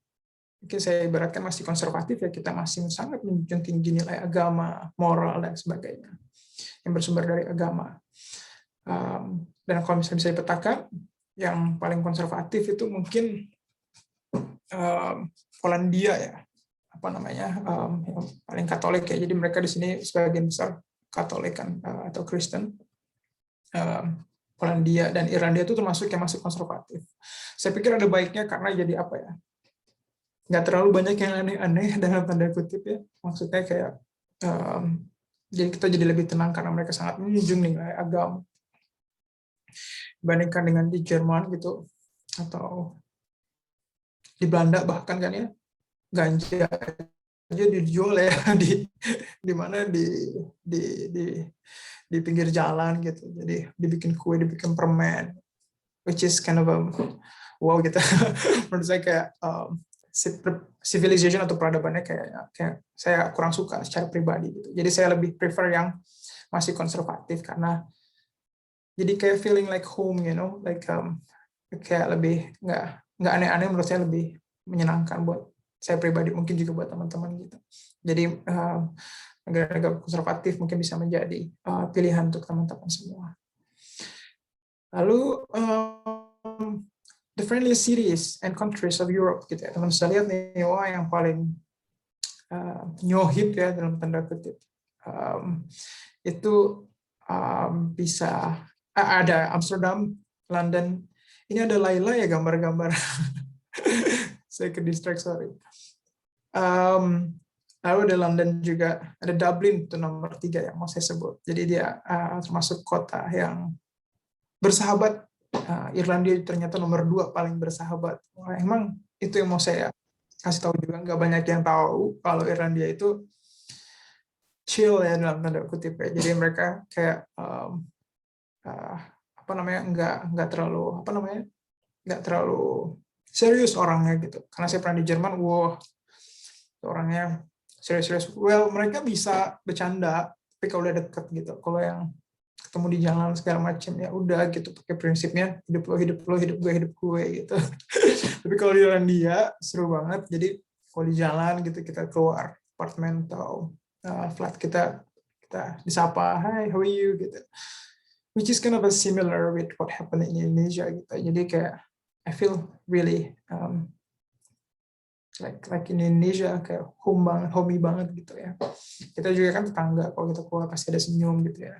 mungkin saya ibaratkan masih konservatif ya, kita masih sangat menjunjung tinggi nilai agama, moral dan sebagainya yang bersumber dari agama. Dan kalau misalnya bisa dipetakan, yang paling konservatif itu mungkin Polandia ya. apa namanya yang paling Katolik ya. Jadi mereka di sini sebagian besar Katolik kan atau Kristen. Polandia dan Irlandia itu termasuk yang masih konservatif. Saya pikir ada baiknya karena jadi apa ya? Nggak terlalu banyak yang aneh-aneh dalam tanda kutip ya. Maksudnya kayak jadi kita jadi lebih tenang karena mereka sangat menjunjung nilai agama dibandingkan dengan di Jerman gitu atau di Belanda bahkan kan ya ganja aja dijual ya di mana di pinggir jalan gitu. Jadi dibikin kue, dibikin permen, which is kind of wow gitu. Menurut saya kayak civilization atau peradabannya kayak saya kurang suka secara pribadi gitu. Jadi saya lebih prefer yang masih konservatif karena jadi kayak feeling like home, you know, like kayak lebih nggak aneh-aneh, menurut saya lebih menyenangkan buat saya pribadi, mungkin juga buat teman-teman gitu. Jadi negara-negara konservatif mungkin bisa menjadi pilihan untuk teman-teman semua. Lalu the friendliest cities and countries of Europe gitu ya. Teman saya lihat nih, wah yang paling nyohip ya dalam tanda kutip. Itu bisa ada Amsterdam, London. Ini ada Laila ya gambar-gambar. Saya ke distract, sorry. Lalu ada London juga, ada Dublin itu nomor 3 yang mau saya sebut. Jadi dia termasuk kota yang bersahabat. Irlandia ternyata nomor 2 paling bersahabat. Wah, emang itu yang mau saya kasih tahu juga. Nggak banyak yang tahu kalau Irlandia itu chill ya dalam tanda kutip ya. Jadi mereka kayak apa namanya nggak terlalu serius orangnya gitu. Karena saya pernah di Jerman, wow, orangnya serius-serius. Well, mereka bisa bercanda, tapi kalau udah deket gitu, kalau yang ketemu di jalan segala macam ya udah gitu, pakai prinsipnya hidup lo, hidup gue gitu. Tapi kalau di Irlandia seru banget. Jadi kalau di jalan gitu kita keluar apartemen atau flat kita disapa, hi, how are you gitu. Which is kind of a similar with what happened in Indonesia gitu. Jadi kayak I feel really like in Indonesia kayak homey banget gitu ya. Kita juga kan tetangga, kalau kita keluar pasti ada senyum gitu ya.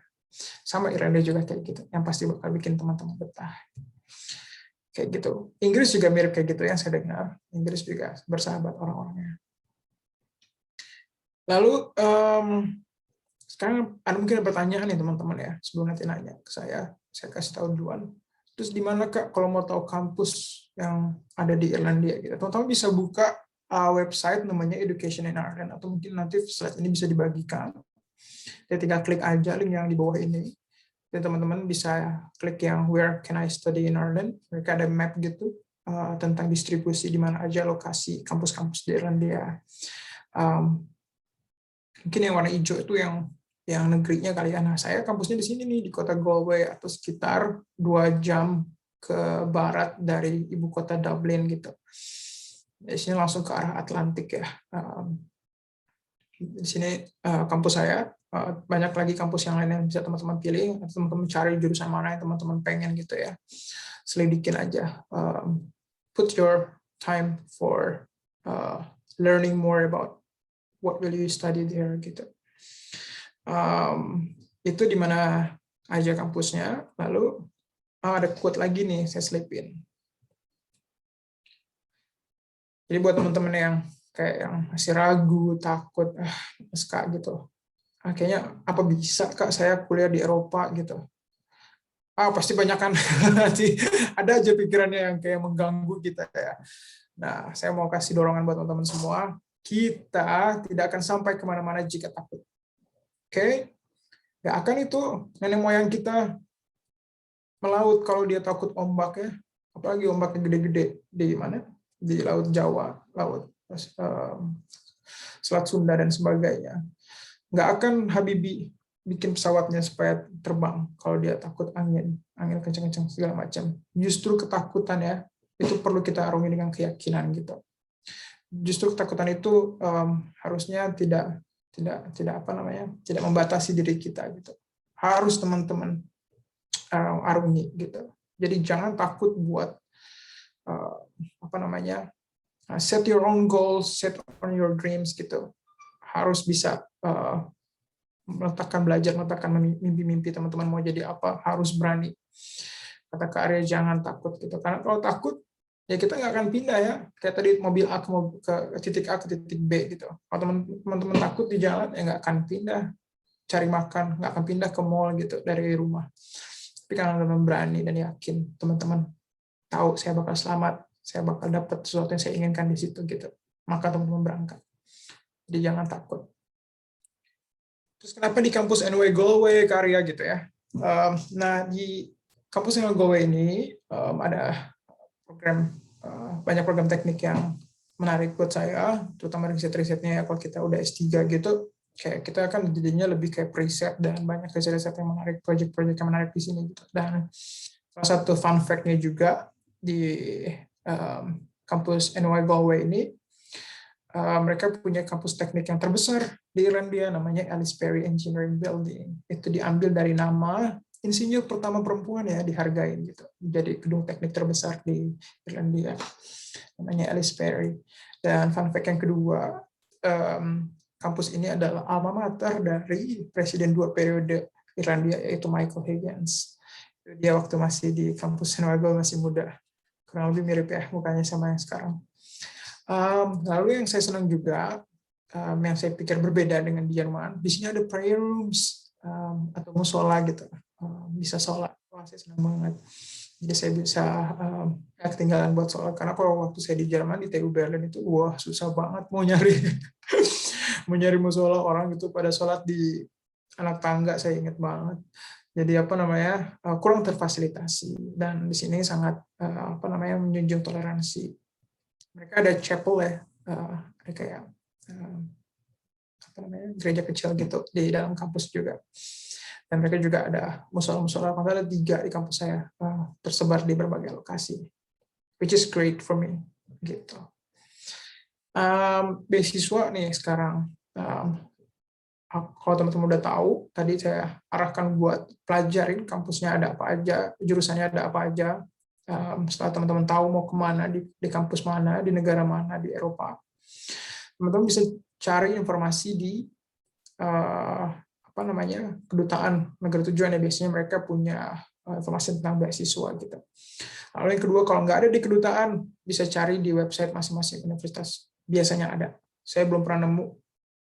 Sama Irlandia juga kayak gitu, yang pasti bakal bikin teman-teman betah. Kayak gitu. Inggris juga mirip kayak gitu yang saya dengar. Inggris juga bersahabat orang-orangnya. Lalu sekarang ada mungkin pertanyaan nih teman-teman ya, sebelum nanti nanya ke saya kasih tahu duluan. Terus di mana Kak kalau mau tahu kampus yang ada di Irlandia gitu. Teman-teman bisa buka website namanya Education in Ireland, atau mungkin nanti slide ini bisa dibagikan. Jadi tinggal klik aja link yang di bawah ini. Dan teman-teman bisa klik yang Where Can I Study in Ireland. Mereka ada map gitu tentang distribusi di mana aja lokasi kampus-kampus di Irlandia. Mungkin yang warna hijau itu yang negerinya kali ya. Nah, saya kampusnya di sini nih, di kota Galway, atau sekitar 2 jam ke barat dari ibu kota Dublin gitu. Di sini langsung ke arah Atlantik ya. Di sini kampus saya. Banyak lagi kampus yang lain yang bisa teman-teman pilih, atau teman-teman cari jurusan mana yang teman-teman pengen gitu ya. Selidikin aja. Put your time for learning more about what will you study there gitu. Itu di mana aja kampusnya. Lalu ada quote lagi nih, saya selipin. Jadi buat teman-teman yang kayak yang masih ragu, takut, Kak gitu. Kayaknya apa bisa Kak saya kuliah di Eropa gitu. Pasti banyak kan. Nanti ada aja pikirannya yang kayak mengganggu kita ya. Nah, saya mau kasih dorongan buat teman-teman semua. Kita tidak akan sampai kemana-mana jika takut. Oke? Nggak akan itu nenek moyang kita melaut kalau dia takut ombak ya. Apalagi ombaknya gede-gede di mana? Di Laut Jawa, Laut Selat Sunda dan sebagainya. Nggak akan Habibie bikin pesawatnya supaya terbang kalau dia takut angin kencang-kencang segala macam. Justru ketakutan ya, itu perlu kita arungi dengan keyakinan gitu. Justru ketakutan itu harusnya tidak membatasi diri kita gitu. Harus teman-teman arungi gitu. Jadi jangan takut buat set your own goals, set on your dreams gitu. Harus bisa meletakkan mimpi-mimpi teman-teman mau jadi apa, harus berani. Kata Kak Arya, jangan takut gitu. Karena kalau takut, ya kita nggak akan pindah ya. Kayak tadi mobil A ke titik A ke titik B gitu. Kalau teman-teman takut di jalan, ya nggak akan pindah cari makan, nggak akan pindah ke mall gitu dari rumah. Tapi karena teman-teman berani dan yakin, teman-teman tahu saya bakal selamat, saya bakal dapat sesuatu yang saya inginkan di situ gitu. Maka teman-teman berangkat. Jadi jangan takut. Terus kenapa di kampus NY Galway Karya gitu ya? Nah di kampus NY Galway ini ada program banyak program teknik yang menarik buat saya, terutama riset-risetnya ya. Kalau kita udah S3 gitu, kayak kita kan jadinya lebih kayak preset dan banyak riset-riset yang menarik, proyek-proyek yang menarik di sini gitu. Dan salah satu fun fact-nya juga di kampus NY Galway ini, mereka punya kampus teknik yang terbesar di Irlandia, namanya Alice Perry Engineering Building. Itu diambil dari nama insinyur pertama perempuan ya, dihargain gitu. Jadi gedung teknik terbesar di Irlandia, namanya Alice Perry. Dan fun fact yang kedua, kampus ini adalah alma mater dari presiden 2 periode Irlandia, yaitu Michael Higgins. Dia waktu masih di kampus Senegal masih muda, kurang lebih mirip ya mukanya sama yang sekarang. Lalu yang saya senang juga, yang saya pikir berbeda dengan di Jerman, di sini ada prayer rooms atau musola gitu, bisa sholat. Wah, saya senang banget. Jadi saya bisa ketinggalan buat sholat, karena kalau waktu saya di Jerman di TU Berlin itu, wah susah banget mau nyari mau nyari musola, orang gitu pada sholat di anak tangga, saya ingat banget. Jadi apa namanya, kurang terfasilitasi, dan di sini sangat apa namanya, menjunjung toleransi. Mereka ada chapel ya, ada kayak apa namanya, gereja kecil gitu di dalam kampus juga. Dan mereka juga ada musola-musola, ada 3 di kampus saya, tersebar di berbagai lokasi, which is great for me gitu. Beasiswa nih sekarang, kalau teman-teman udah tahu, tadi saya arahkan buat pelajarin kampusnya ada apa aja, jurusannya ada apa aja. Setelah teman-teman tahu mau kemana, di kampus mana, di negara mana, di Eropa, teman-teman bisa cari informasi di apa namanya, kedutaan negara tujuan ya. Biasanya mereka punya informasi tentang beasiswa gitu. Lalu yang kedua, kalau nggak ada di kedutaan, bisa cari di website masing-masing universitas. Biasanya ada. Saya belum pernah nemu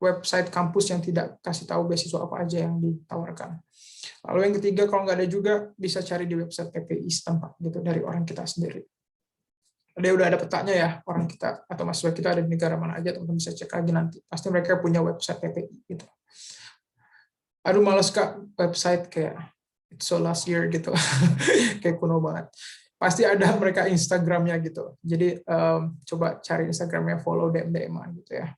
website kampus yang tidak kasih tahu beasiswa apa aja yang ditawarkan. Lalu yang ketiga, kalau nggak ada juga, bisa cari di website PPI setempat gitu, dari orang kita sendiri. Dia udah ada petanya ya, orang kita atau mahasiswa kita ada di negara mana aja, teman-teman bisa cek lagi nanti. Pasti mereka punya website PPI gitu. Aduh males Kak, website kayak it's so last year gitu, kayak kuno banget. Pasti ada mereka Instagramnya gitu. Jadi coba cari Instagramnya, follow DM-an gitu ya.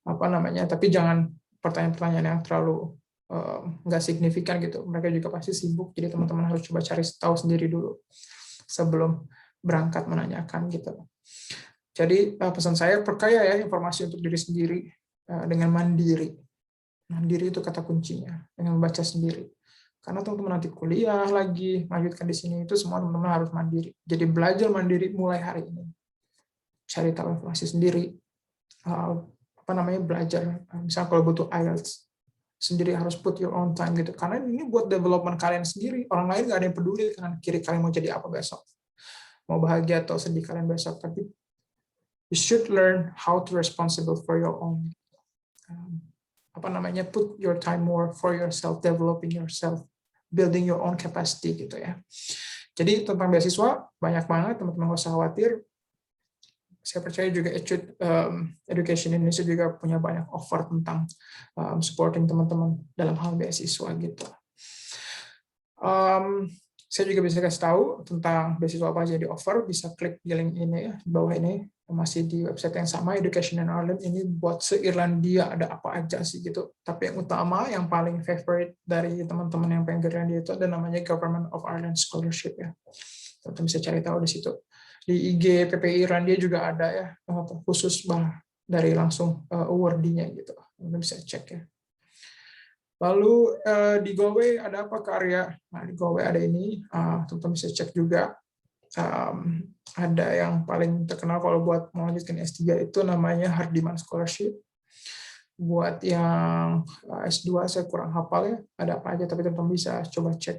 Apa namanya? Tapi jangan pertanyaan-pertanyaan yang terlalu nggak signifikan gitu. Mereka juga pasti sibuk. Jadi teman-teman harus coba cari tahu sendiri dulu sebelum berangkat menanyakan gitu. Jadi pesan saya, perkaya ya informasi untuk diri sendiri dengan mandiri. Mandiri itu kata kuncinya, dengan membaca sendiri. Karena teman-teman nanti kuliah lagi, melanjutkan di sini, itu semua teman-teman harus mandiri. Jadi belajar mandiri mulai hari ini. Cari tahu informasi sendiri. Apa namanya, belajar. Misalnya kalau butuh IELTS, sendiri harus put your own time gitu. Karena ini buat development kalian sendiri. Orang lain nggak ada yang peduli kanan kiri kalian mau jadi apa besok. Mau bahagia atau sedih kalian besok. Tapi you should learn how to responsible for your own. Apa namanya, put your time more for yourself, developing yourself, building your own capacity gitu ya. Jadi tentang beasiswa banyak banget, teman-teman nggak usah khawatir. Saya percaya juga Education Indonesia juga punya banyak offer tentang supporting teman-teman dalam hal beasiswa gitu. Saya juga bisa kasih tahu tentang beasiswa apa aja di offer, bisa klik di link ini ya, di bawah ini. Masih di website yang sama, Education in Ireland. Ini buat se-Irlandia ada apa aja sih gitu. Tapi yang utama, yang paling favorite dari teman-teman yang pengen ke Irlandia itu ada namanya Government of Ireland Scholarship ya. Teman-teman bisa cari tahu di situ. Di IG PPI Irlandia juga ada ya, khusus dari langsung awardee-nya gitu. Teman-teman bisa cek ya. Lalu di Galway ada apa Karya? Nah, di Galway ada ini, teman-teman bisa cek juga. ada yang paling terkenal kalau buat melanjutkan S3 itu namanya Hardiman Scholarship. Buat yang S2 saya kurang hafal ya, ada apa aja, tapi teman-teman bisa coba cek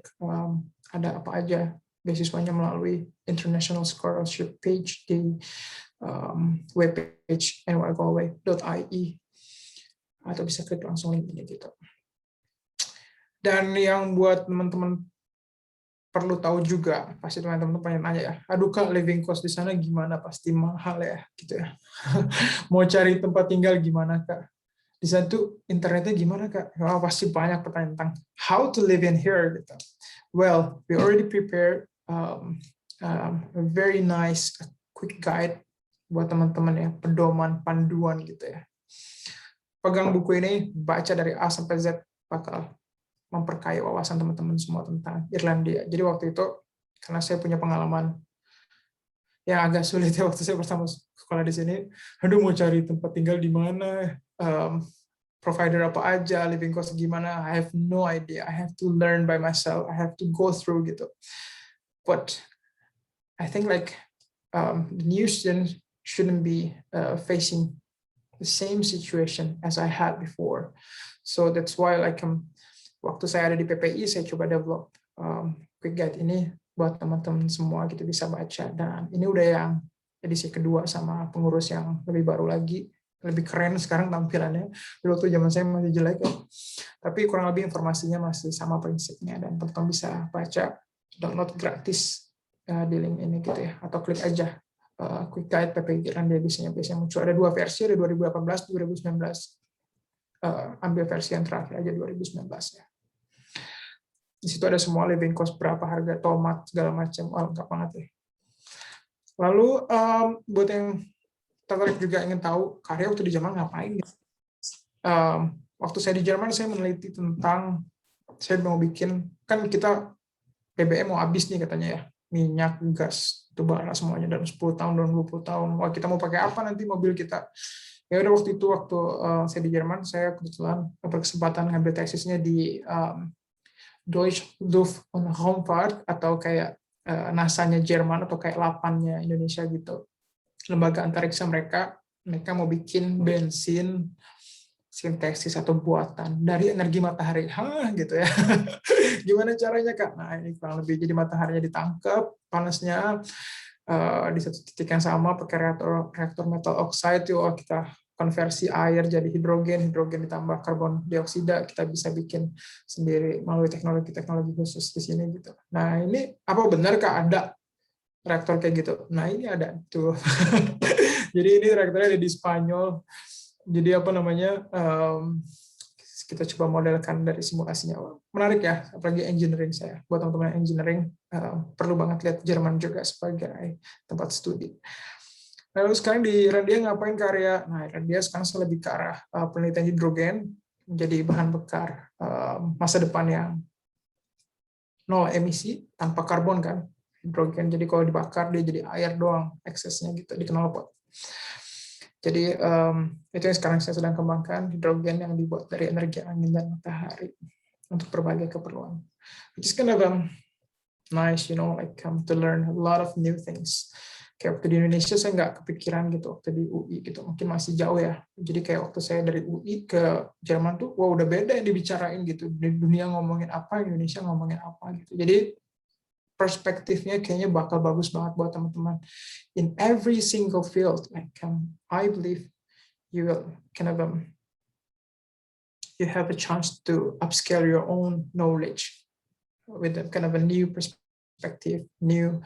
ada apa aja beasiswanya melalui International Scholarship page di webpage nygalway.ie, atau bisa klik langsung link ini gitu. Dan yang buat teman-teman perlu tahu juga, pasti teman-teman pengen nanya ya, aduh Kak, living cost di sana gimana, pasti mahal ya gitu ya. Mau cari tempat tinggal gimana Kak? Di sana tuh internetnya gimana Kak? Oh, pasti banyak pertanyaan tentang how to live in here gitu. Well, we already prepared a very nice quick guide buat teman-teman ya, pedoman panduan gitu ya. Pegang buku ini, baca dari A sampai Z, bakal memperkaya wawasan teman-teman semua tentang Irlandia. Jadi waktu itu karena saya punya pengalaman yang agak sulit ya waktu saya pertama sekolah di sini, aduh mau cari tempat tinggal di mana, provider apa aja, living cost gimana, I have no idea. I have to learn by myself. I have to go through gitu. But I think like the new students shouldn't be facing the same situation as I had before. So that's why like waktu saya ada di PPI, saya coba develop quick guide ini buat teman-teman semua gitu bisa baca. Dan ini udah yang edisi kedua sama pengurus yang lebih baru lagi, lebih keren sekarang tampilannya. Dulu waktu zaman saya masih jelek ya. Tapi kurang lebih informasinya masih sama prinsipnya, dan teman-teman bisa baca, download gratis di link ini gitu ya, atau klik aja quick guide PPI Irlandia biasanya muncul. Ada 2 versi, ada 2018, 2019. Ambil versi yang terakhir aja 2019 ya. Di situ ada semua living cost, berapa harga tomat segala macam, lengkap banget ya. Lalu buat yang tertarik juga ingin tahu karya waktu di Jerman ngapain gitu. Waktu saya di Jerman saya meneliti tentang, saya mau bikin, kan kita BBM mau habis nih katanya ya, minyak, gas, itu bara semuanya dalam 10 tahun dan 20 tahun. Wah, kita mau pakai apa nanti mobil kita? Ya udah waktu itu saya di Jerman, saya kebetulan berkesempatan ngambil tesisnya di Deutsche Luft- und Raumfahrt, atau kayak NASA-nya Jerman atau kayak LAPAN-nya Indonesia gitu. Lembaga antariksa mereka mau bikin bensin sintesis atau buatan dari energi matahari. Gitu ya. Gimana caranya Kak? Nah, ini kurang lebih, jadi mataharinya ditangkap, panasnya di satu titik yang sama pakai reaktor metal oxide, kita konversi air jadi hidrogen ditambah karbon dioksida, kita bisa bikin sendiri melalui teknologi khusus di sini gitu. Nah, ini apa benar Kak ada reaktor kayak gitu? Nah, ini ada tuh. Jadi ini reaktornya ada di Spanyol. Jadi apa namanya? Kita coba modelkan dari simulasinya. Menarik ya, apalagi engineering saya. Buat teman-teman engineering perlu banget lihat Jerman juga sebagai tempat studi. Lalu sekarang di Irlandia ngapain karya? Nah, Irlandia sekarang saya lebih ke arah penelitian hidrogen menjadi bahan bakar masa depan yang nol emisi tanpa karbon kan, hidrogen. Jadi kalau dibakar dia jadi air doang eksesnya gitu di knalpot. Jadi itu yang sekarang saya sedang kembangkan, hidrogen yang dibuat dari energi angin dan matahari untuk berbagai keperluan. Which is kind of nice, like to learn a lot of new things. Kayak waktu di Indonesia saya nggak kepikiran gitu, waktu di UI gitu, mungkin masih jauh ya. Jadi kayak waktu saya dari UI ke Jerman tuh, wah udah beda yang dibicarain gitu. Di dunia ngomongin apa, Indonesia ngomongin apa gitu. Jadi perspektifnya kayaknya bakal bagus banget buat teman-teman. In every single field, like I believe you will kind of you have a chance to upscale your own knowledge with a kind of a new perspective, new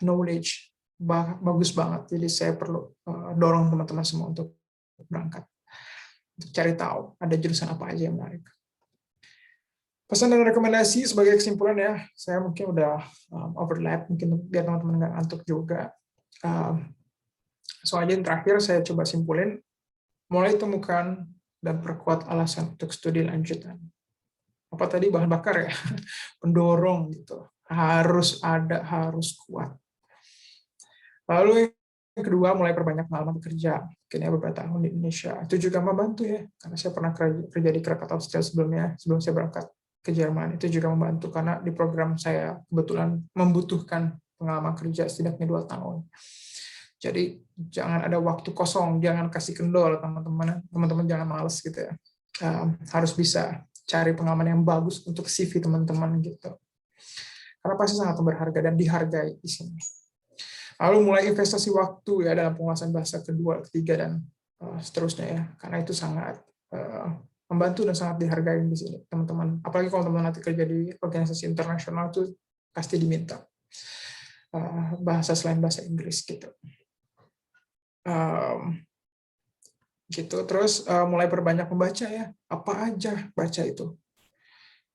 knowledge. Bagus banget. Jadi saya perlu dorong teman-teman semua untuk berangkat, untuk cari tahu ada jurusan apa aja yang menarik. Pesan dan rekomendasi sebagai kesimpulan ya, saya mungkin udah overlap, mungkin biar teman-teman nggak ngantuk juga. Soalnya yang terakhir saya coba simpulin, mulai temukan dan perkuat alasan untuk studi lanjutan. Apa tadi, bahan bakar ya, pendorong gitu, harus ada, harus kuat. Lalu yang kedua, mulai perbanyak pengalaman bekerja, mungkin ya beberapa tahun di Indonesia. Itu juga membantu ya, karena saya pernah kerja di Krakatau sebelumnya, sebelum saya berangkat ke Jerman. Itu juga membantu karena di program saya kebetulan membutuhkan pengalaman kerja setidaknya 2 tahun. Jadi jangan ada waktu kosong, jangan kasih kendor teman-teman jangan males gitu ya. Harus bisa cari pengalaman yang bagus untuk CV teman-teman gitu. Karena pasti sangat berharga dan dihargai di sini. Lalu mulai investasi waktu ya dalam penguasaan bahasa kedua, ketiga dan seterusnya ya. Karena itu sangat membantu dan sangat dihargai di sini teman-teman. Apalagi kalau teman-teman nanti kerja di organisasi internasional itu pasti diminta bahasa selain bahasa Inggris gitu. Gitu. Terus mulai perbanyak membaca ya. Apa aja baca itu.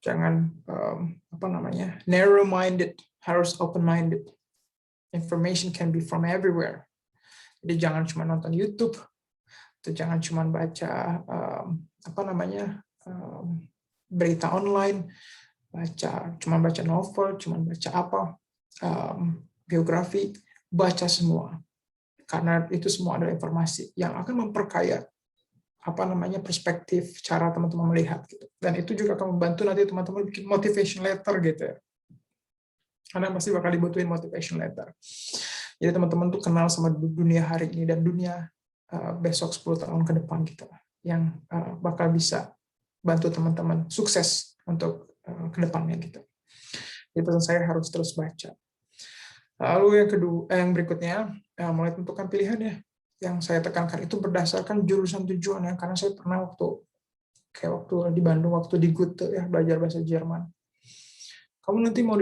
Jangan narrow minded, harus open minded. Information can be from everywhere. Jadi jangan cuma nonton YouTube, atau jangan cuma baca berita online, cuma baca novel, cuma baca biografi, baca semua. Karena itu semua adalah informasi yang akan memperkaya perspektif cara teman-teman melihat gitu. Dan itu juga akan membantu nanti teman-teman bikin motivation letter gitu ya. Karena pasti bakal dibutuhin motivation letter. Jadi teman-teman tuh kenal sama dunia hari ini dan dunia besok 10 tahun ke depan gitu. Yang bakal bisa bantu teman-teman sukses untuk ke depannya gitu. Jadi pesan saya harus terus baca. Lalu yang berikutnya, mulai tentukan pilihan ya. Yang saya tekankan itu berdasarkan jurusan tujuan ya. Karena saya pernah waktu di Bandung, waktu di Goethe ya, belajar bahasa Jerman. Kamu nanti mau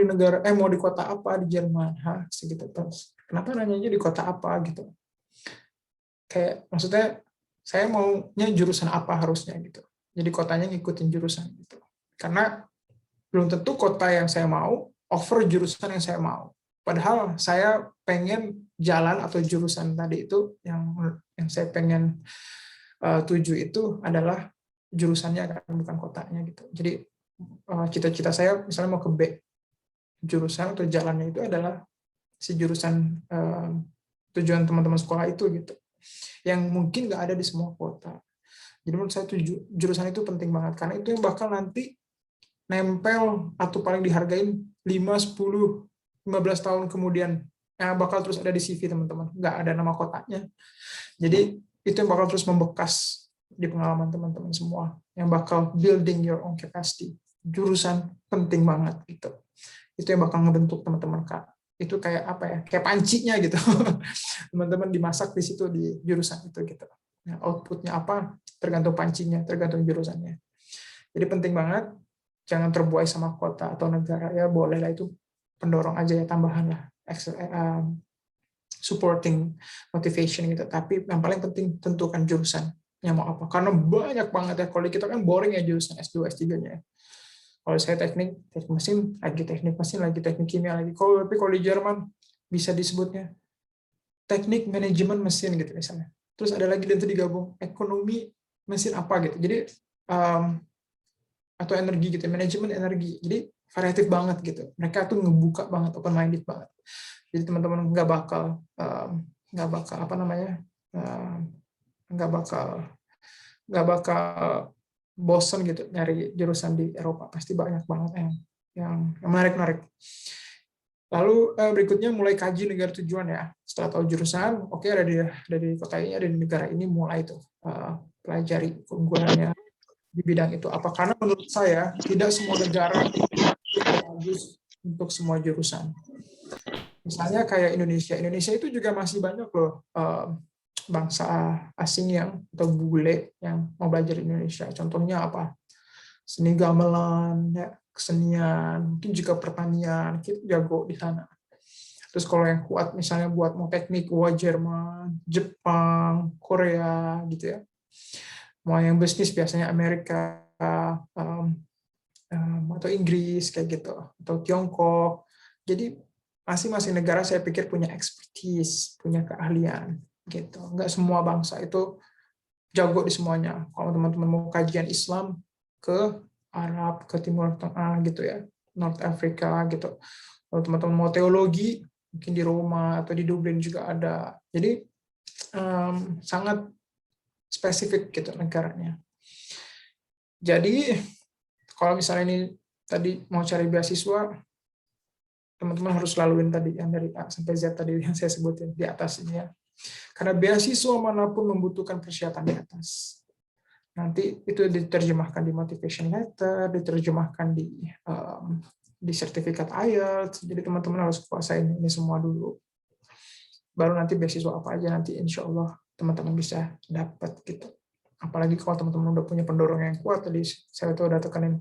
di kota apa di Jerman? Segitu terus. Kenapa nanyanya di kota apa gitu? Kayak maksudnya saya maunya jurusan apa harusnya gitu. Jadi kotanya ngikutin jurusan gitu. Karena belum tentu kota yang saya mau offer jurusan yang saya mau. Padahal saya pengen jalan atau jurusan tadi itu yang saya pengen tuju itu adalah jurusannya kan, bukan kotanya gitu. Jadi cita-cita saya misalnya mau ke B, jurusan atau jalannya itu adalah si jurusan tujuan teman-teman sekolah itu gitu. Yang mungkin nggak ada di semua kota. Jadi menurut saya jurusan itu penting banget karena itu yang bakal nanti nempel atau paling dihargain 5, 10, 15 tahun kemudian yang bakal terus ada di CV teman-teman. Nggak ada nama kotanya. Jadi itu yang bakal terus membekas di pengalaman teman-teman semua. Yang bakal building your own capacity. Jurusan penting banget gitu. Itu yang bakal ngebentuk teman-teman Kak. Itu kayak apa ya? Kayak pancinya gitu. Teman-teman dimasak di situ di jurusan itu gitu. Nah, outputnya apa? Tergantung pancinya, tergantung jurusannya. Jadi penting banget. Jangan terbuai sama kota atau negara ya, bolehlah itu pendorong aja ya, tambahan lah, supporting motivation gitu. Tapi yang paling penting tentukan jurusannya mau apa. Karena banyak banget ya, kalau kita kan boring ya jurusan S2, S3-nya. Kalau saya teknik mesin, lagi teknik mesin, lagi teknik kimia lagi. Tapi kalau di Jerman bisa disebutnya teknik manajemen mesin gitu misalnya. Terus ada lagi dan itu digabung ekonomi mesin apa gitu. Jadi atau energi gitu, manajemen energi. Jadi variatif banget gitu. Mereka tuh ngebuka banget, open minded banget. Jadi teman-teman nggak bakal bosen gitu nyari jurusan di Eropa. Pasti banyak banget yang menarik. Lalu berikutnya mulai kaji negara tujuan ya. Setelah tahu jurusan, oke ada di kota ini, ada di negara ini, mulai tuh pelajari keunggulannya di bidang itu apa. Karena menurut saya tidak semua negara bagus untuk semua jurusan. Misalnya kayak Indonesia itu juga masih banyak loh bangsa asing atau bule yang mau belajar di Indonesia. Contohnya apa? Seni gamelan, ya, kesenian, mungkin juga pertanian, kita jago di sana. Terus kalau yang kuat misalnya buat mau teknik, Jerman, Jepang, Korea gitu ya. Mau yang bisnis biasanya Amerika atau Inggris kayak gitu, atau Tiongkok. Jadi masing-masing negara saya pikir punya expertise, punya keahlian gitu. Enggak semua bangsa itu jago di semuanya. Kalau teman-teman mau kajian Islam ke Arab, ke Timur Tengah gitu ya, North Africa gitu. Kalau teman-teman mau teologi, mungkin di Roma atau di Dublin juga ada. Jadi sangat spesifik gitu negaranya. Jadi kalau misalnya ini tadi mau cari beasiswa, teman-teman harus laluin tadi yang dari A sampai Z tadi yang saya sebutin di atas ini ya. Karena beasiswa manapun membutuhkan persiapan di atas. Nanti itu diterjemahkan di motivation letter, diterjemahkan di sertifikat IELTS. Jadi teman-teman harus kuasain ini semua dulu. Baru nanti beasiswa apa aja nanti insya Allah teman-teman bisa dapat gitu. Apalagi kalau teman-teman udah punya pendorong yang kuat, tadi saya tuh udah tekanin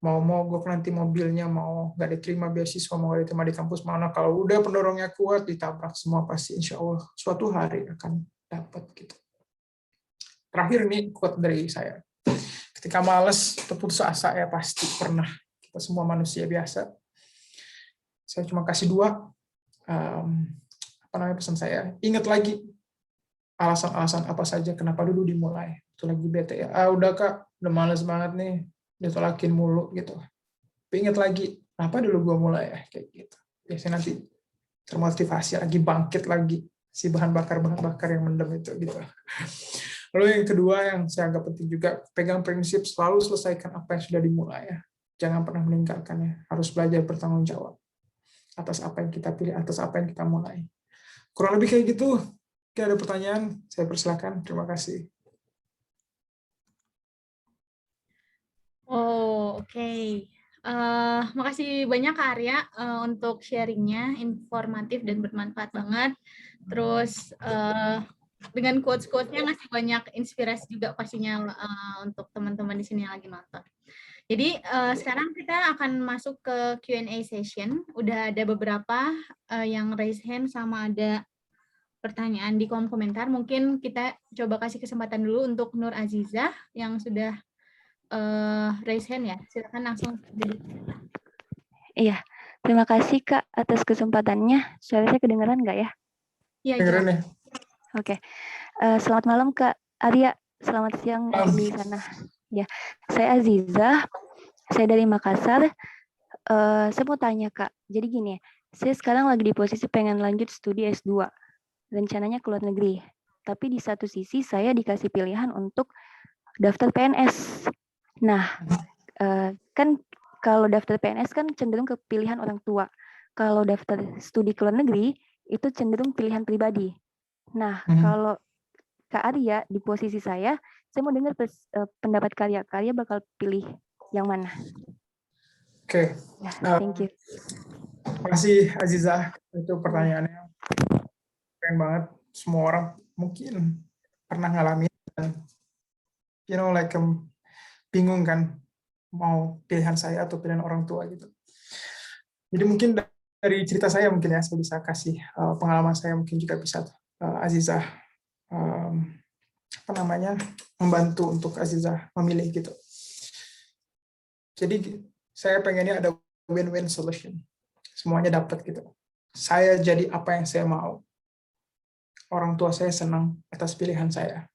mau mogok nanti mobilnya, mau nggak diterima beasiswa, mau nggak diterima di kampus mana, kalau udah pendorongnya kuat, ditabrak semua pasti insya Allah suatu hari akan dapat gitu. Terakhir nih quote dari saya, ketika malas atau putus asa ya pasti pernah, kita semua manusia biasa. Saya cuma kasih dua pesan saya, ingat lagi alasan-alasan apa saja kenapa dulu dimulai. Itu lagi bete ya, udah kak, udah malas banget nih, ditolakin mulu gitu. Tapi ingat lagi, kenapa dulu gue mulai ya kayak gitu. Biasanya nanti termotivasi lagi, bangkit lagi si bahan bakar yang mendem itu gitu. Lalu yang kedua yang saya anggap penting juga, pegang prinsip selalu selesaikan apa yang sudah dimulai ya. Jangan pernah meninggalkannya. Harus belajar bertanggung jawab atas apa yang kita pilih, atas apa yang kita mulai. Kurang lebih kayak gitu. Oke, ada pertanyaan? Saya persilakan. Terima kasih. Oh, oke. Makasih banyak Kak Arya untuk sharingnya, informatif dan bermanfaat banget. Terus dengan quotes-quotesnya ngasih banyak inspirasi juga pastinya untuk teman-teman di sini yang lagi nonton. Jadi sekarang kita akan masuk ke Q&A session. Udah ada beberapa yang raise hand sama ada pertanyaan di kolom komentar. Mungkin kita coba kasih kesempatan dulu untuk Nur Azizah yang sudah raise hand ya. Silakan langsung. Iya, terima kasih Kak atas kesempatannya. Suara saya kedengeran nggak ya? Iya, Dengerin ya. Oke. Selamat malam Kak Arya. Selamat siang di sana. Ya, saya Azizah. Saya dari Makassar. Saya mau tanya Kak. Jadi gini, saya sekarang lagi di posisi pengen lanjut studi S2. Rencananya ke luar negeri. Tapi di satu sisi saya dikasih pilihan untuk daftar PNS. Nah, kan kalau daftar PNS kan cenderung ke pilihan orang tua. Kalau daftar studi ke luar negeri, itu cenderung pilihan pribadi. Nah, kalau Kak Arya di posisi saya mau dengar pendapat Karya bakal pilih yang mana? Oke. Ya, thank you. Terima kasih Azizah. Itu pertanyaannya keren banget. Semua orang mungkin pernah ngalamin. Bingung kan mau pilihan saya atau pilihan orang tua gitu. Jadi mungkin dari cerita saya mungkin ya saya bisa kasih pengalaman saya, mungkin juga bisa Azizah membantu untuk Azizah memilih gitu. Jadi saya pengennya ada win-win solution, semuanya dapat gitu. Saya jadi apa yang saya mau, orang tua saya senang atas pilihan saya.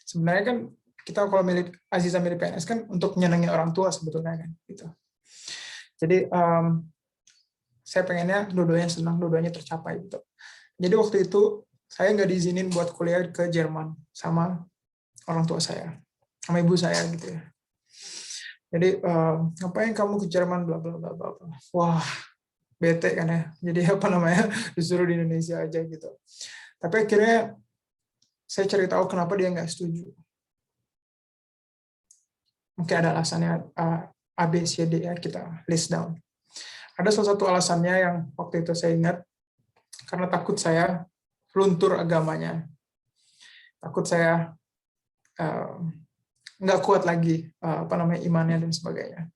Sebenarnya kan kita kalau milih Azizah milih PNS kan untuk nyenengin orang tua sebetulnya kan gitu. Jadi saya pengennya dua-duanya senang, dua-duanya tercapai gitu. Jadi waktu itu saya nggak diizinin buat kuliah ke Jerman sama orang tua saya, sama ibu saya gitu ya. Jadi ngapain kamu ke Jerman bla bla bla bla. Wah, bete kan ya. Jadi disuruh di Indonesia aja gitu. Tapi akhirnya saya cari tahu kenapa dia nggak setuju. Mungkin ada alasannya A, B, C, D ya, kita list down. Ada salah satu alasannya yang waktu itu saya ingat, karena takut saya luntur agamanya. Takut saya nggak kuat lagi imannya dan sebagainya.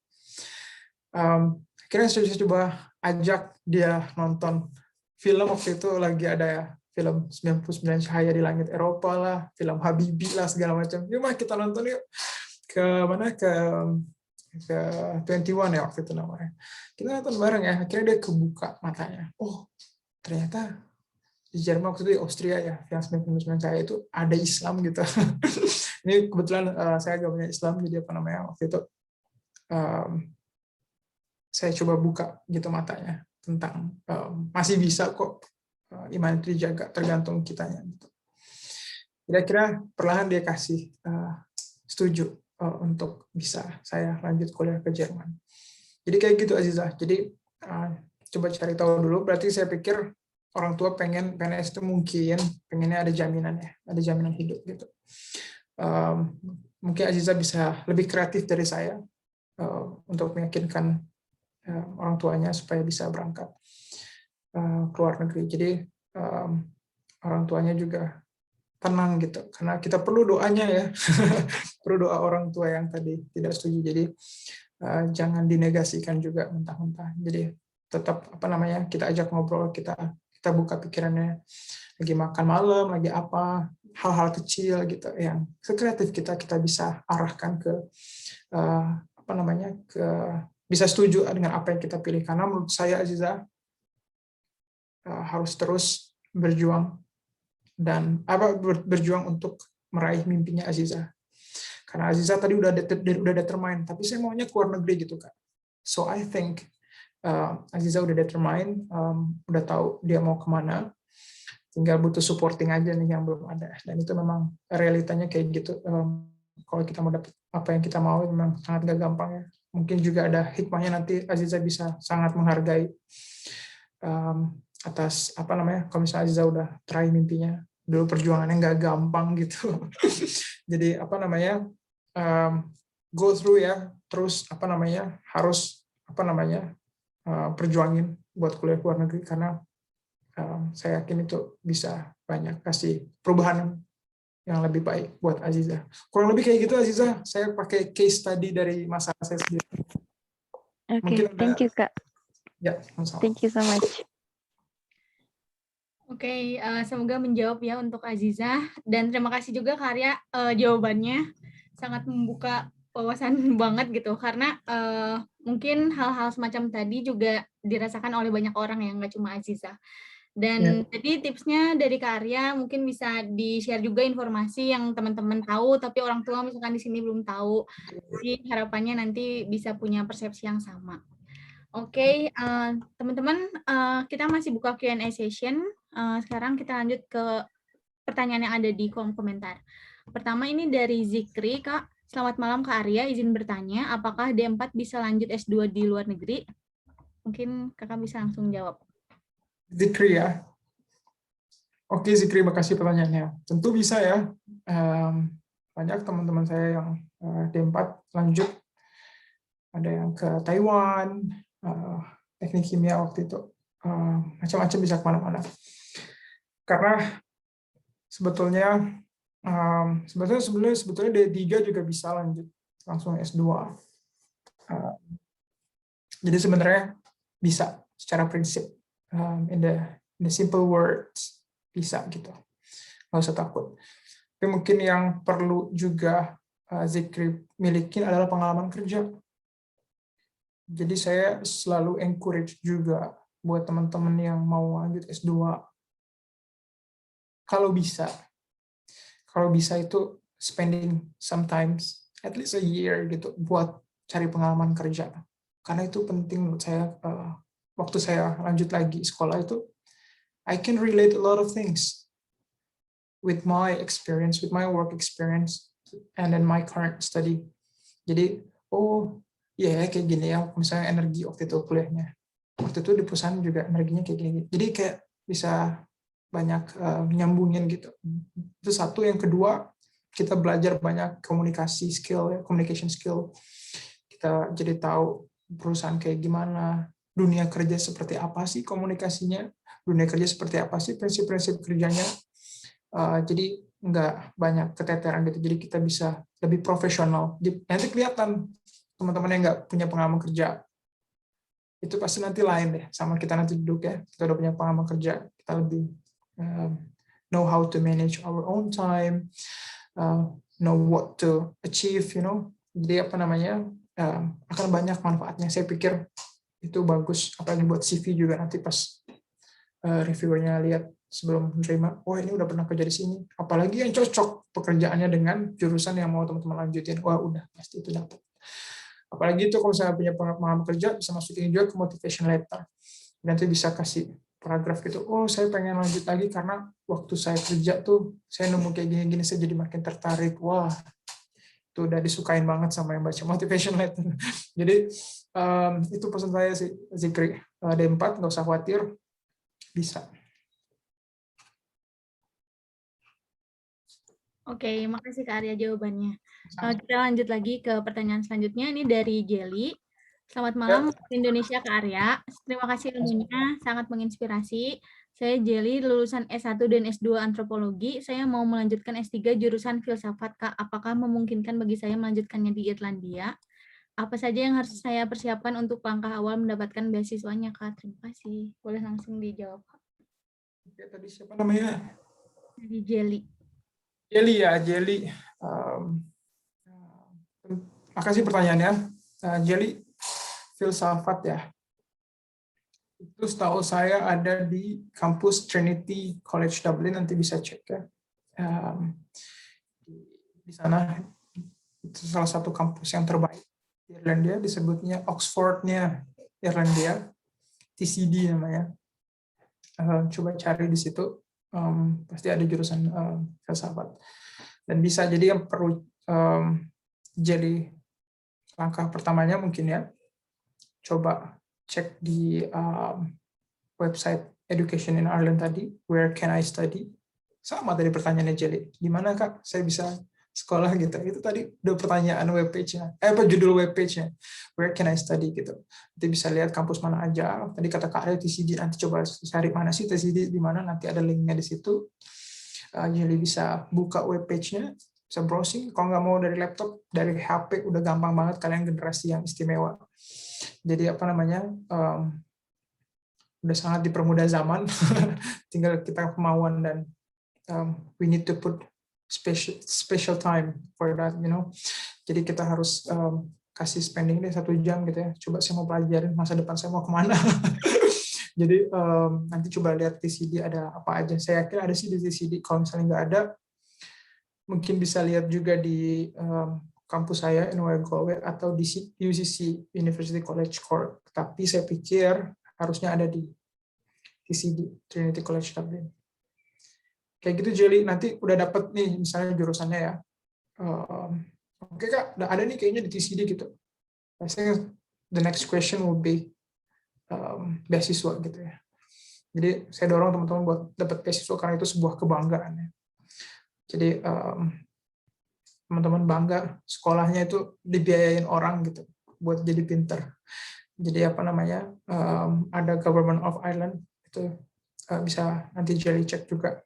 Akhirnya saya coba ajak dia nonton film. Waktu itu lagi ada ya, film 99 Cahaya di Langit Eropa lah, film Habibie lah, segala macam. Yuk mah kita nonton yuk. Ke 21 ya waktu itu namanya. Kita nonton bareng ya, akhirnya dia kebuka matanya. Oh, ternyata di Jerman waktu itu di Austria ya, yang 99 Cahaya itu ada Islam gitu. Ini kebetulan saya agamanya Islam, jadi waktu itu saya coba buka gitu matanya tentang masih bisa kok iman itu dijaga, tergantung kitanya gitu. Kira-kira perlahan dia kasih setuju untuk bisa saya lanjut kuliah ke Jerman. Jadi kayak gitu Aziza. Jadi coba cari tahu dulu. Berarti saya pikir orang tua pengen PNS itu mungkin pengennya ada jaminan ya, ada jaminan hidup gitu. Mungkin Aziza bisa lebih kreatif dari saya untuk meyakinkan orang tuanya supaya bisa berangkat ke luar negeri. Jadi orang tuanya juga tenang gitu, karena kita perlu doanya ya, perlu doa orang tua yang tadi tidak setuju. Jadi jangan dinegasikan juga mentah-mentah. Jadi tetap kita ajak ngobrol, kita buka pikirannya, lagi makan malam, lagi apa, hal-hal kecil gitu yang sekreatif kita bisa arahkan ke bisa setuju dengan apa yang kita pilih. Karena menurut saya Aziza harus terus berjuang dan berjuang untuk meraih mimpinya Aziza. Karena Aziza tadi udah determine, tapi saya maunya ke luar negeri gitu Kak. So I think Aziza udah determine, udah tahu dia mau kemana, tinggal butuh supporting aja nih yang belum ada. Dan itu memang realitanya kayak gitu. Kalau kita mau dapat apa yang kita mau memang sangat gak gampang ya. Mungkin juga ada hikmahnya nanti Aziza bisa sangat menghargai atas kalau misalnya Aziza udah teraih mimpinya. Dulu perjuangannya nggak gampang gitu. Jadi go through ya, terus harus perjuangin buat kuliah luar negeri, karena saya yakin itu bisa banyak kasih perubahan yang lebih baik buat Aziza. Kurang lebih kayak gitu Aziza, saya pakai case study dari masalah saya sendiri. Oke, thank you Kak. Ya, sama-sama. Thank you so much. Oke, semoga menjawab ya untuk Aziza, dan terima kasih juga Kak Arya, jawabannya sangat membuka wawasan banget gitu, karena mungkin hal-hal semacam tadi juga dirasakan oleh banyak orang yang nggak cuma Aziza. Dan tadi tipsnya dari Kak Arya mungkin bisa di-share juga informasi yang teman-teman tahu, tapi orang tua misalkan di sini belum tahu. Jadi harapannya nanti bisa punya persepsi yang sama. Oke, teman-teman, kita masih buka Q&A session. Sekarang kita lanjut ke pertanyaan yang ada di kolom komentar. Pertama ini dari Zikri, Kak. Selamat malam Kak Arya, izin bertanya, apakah D4 bisa lanjut S2 di luar negeri? Mungkin Kakak bisa langsung jawab. Zikri ya. Oke Zikri, makasih pertanyaannya. Tentu bisa ya. Banyak teman-teman saya yang D4 lanjut. Ada yang ke Taiwan, teknik kimia waktu itu. Macam-macam bisa kemana-mana. Karena sebetulnya D3 juga bisa lanjut langsung S2. Jadi sebenarnya bisa secara prinsip, in the simple words bisa gitu, nggak usah takut. Tapi mungkin yang perlu juga Zikri milikin adalah pengalaman kerja. Jadi saya selalu encourage juga buat teman-teman yang mau lanjut S2, kalau bisa itu spending sometimes at least a year gitu buat cari pengalaman kerja, karena itu penting menurut saya. Waktu saya lanjut lagi sekolah itu, I can relate a lot of things with my experience, with my work experience, and then my current study. Jadi kayak gini ya, misalnya energi waktu itu kuliahnya, waktu itu di perusahaan juga energinya kayak gini. Jadi kayak bisa banyak nyambungin gitu. Itu satu. Yang kedua, kita belajar banyak komunikasi skill, communication skill. Kita jadi tahu perusahaan kayak gimana, dunia kerja seperti apa sih komunikasinya, dunia kerja seperti apa sih prinsip-prinsip kerjanya. Jadi nggak banyak keteteran gitu. Jadi kita bisa lebih profesional. Nanti kelihatan teman-teman yang nggak punya pengalaman kerja, itu pasti nanti lain deh sama kita nanti duduk ya. Kita udah punya pengalaman kerja, kita lebih know how to manage our own time, know what to achieve, Jadi akan banyak manfaatnya. Saya pikir itu bagus, apalagi buat CV juga nanti pas reviewernya lihat sebelum menerima, ini udah pernah kerja di sini. Apalagi yang cocok pekerjaannya dengan jurusan yang mau teman-teman lanjutin, udah pasti itu dapat. Apalagi itu kalau saya punya pengalaman kerja, bisa masukin juga ke motivation letter. Nanti bisa kasih paragraf gitu, saya pengen lanjut lagi karena waktu saya kerja tuh saya nemu kayak gini-gini, saya jadi makin tertarik. Wah, itu udah disukain banget sama yang baca motivation letter. Jadi itu pesan saya sih, Zikri. D4 nggak usah khawatir, bisa. Oke, makasih Kak Arya jawabannya. Kita lanjut lagi ke pertanyaan selanjutnya. Ini dari Jelly. Selamat malam waktu Indonesia Kak Arya. Terima kasih ilmunya, sangat menginspirasi. Saya Jelly, lulusan S1 dan S2 Antropologi. Saya mau melanjutkan S3 jurusan filsafat, Kak. Apakah memungkinkan bagi saya melanjutkannya di Irlandia? Apa saja yang harus saya persiapkan untuk langkah awal mendapatkan beasiswanya, Kak? Terima kasih. Boleh langsung dijawab, Kak. Oke, tadi siapa namanya? Dari Jelly. Jelly ya, Jelly. Makasih pertanyaannya. Jelly, filsafat ya. Itu setahu saya ada di kampus Trinity College Dublin, nanti bisa cek ya. Di sana itu salah satu kampus yang terbaik di Irlandia, disebutnya Oxford-nya Irlandia, TCD namanya. Coba cari di situ, pasti ada jurusan filsafat. Dan bisa, jadi yang perlu jadi langkah pertamanya mungkin ya, coba cek di website Education in Ireland tadi, where can I study? Sama tadi pertanyaannya Jelly, di mana Kak saya bisa sekolah gitu. Itu tadi udah pertanyaan webpage-nya. Judul webpage-nya. Where can I study gitu. Nanti bisa lihat kampus mana aja. Tadi kata Kak Arya TCD, nanti coba cari mana sih TCD di mana, nanti ada linknya di situ. Jadi bisa buka webpage-nya, bisa browsing. Kalau nggak mau dari laptop, dari HP udah gampang banget, kalian generasi yang istimewa. Jadi apa namanya? Udah sangat dipermudah zaman. Tinggal kita kemauan dan we need to put special time for that, you know. Jadi kita harus kasih spending deh 1 jam gitu ya. Coba saya mau pelajarin masa depan saya mau kemana. Jadi nanti coba lihat TCD ada apa aja. Saya yakin ada sih di TCD. Kalau misalnya nggak ada, mungkin bisa lihat juga di kampus saya NUI Galway atau di UCC University College Cork. Tapi saya pikir harusnya ada di TCD Trinity College Dublin. Kayak gitu Jelly, nanti udah dapet nih misalnya jurusannya ya. Oke Kak, udah ada nih kayaknya di TCD gitu. I think the next question will be beasiswa gitu ya. Jadi saya dorong teman-teman buat dapat beasiswa karena itu sebuah kebanggaan ya. Jadi teman-teman bangga sekolahnya itu dibiayain orang gitu buat jadi pinter. Jadi apa namanya, ada Government of Ireland itu bisa nanti Jelly cek juga.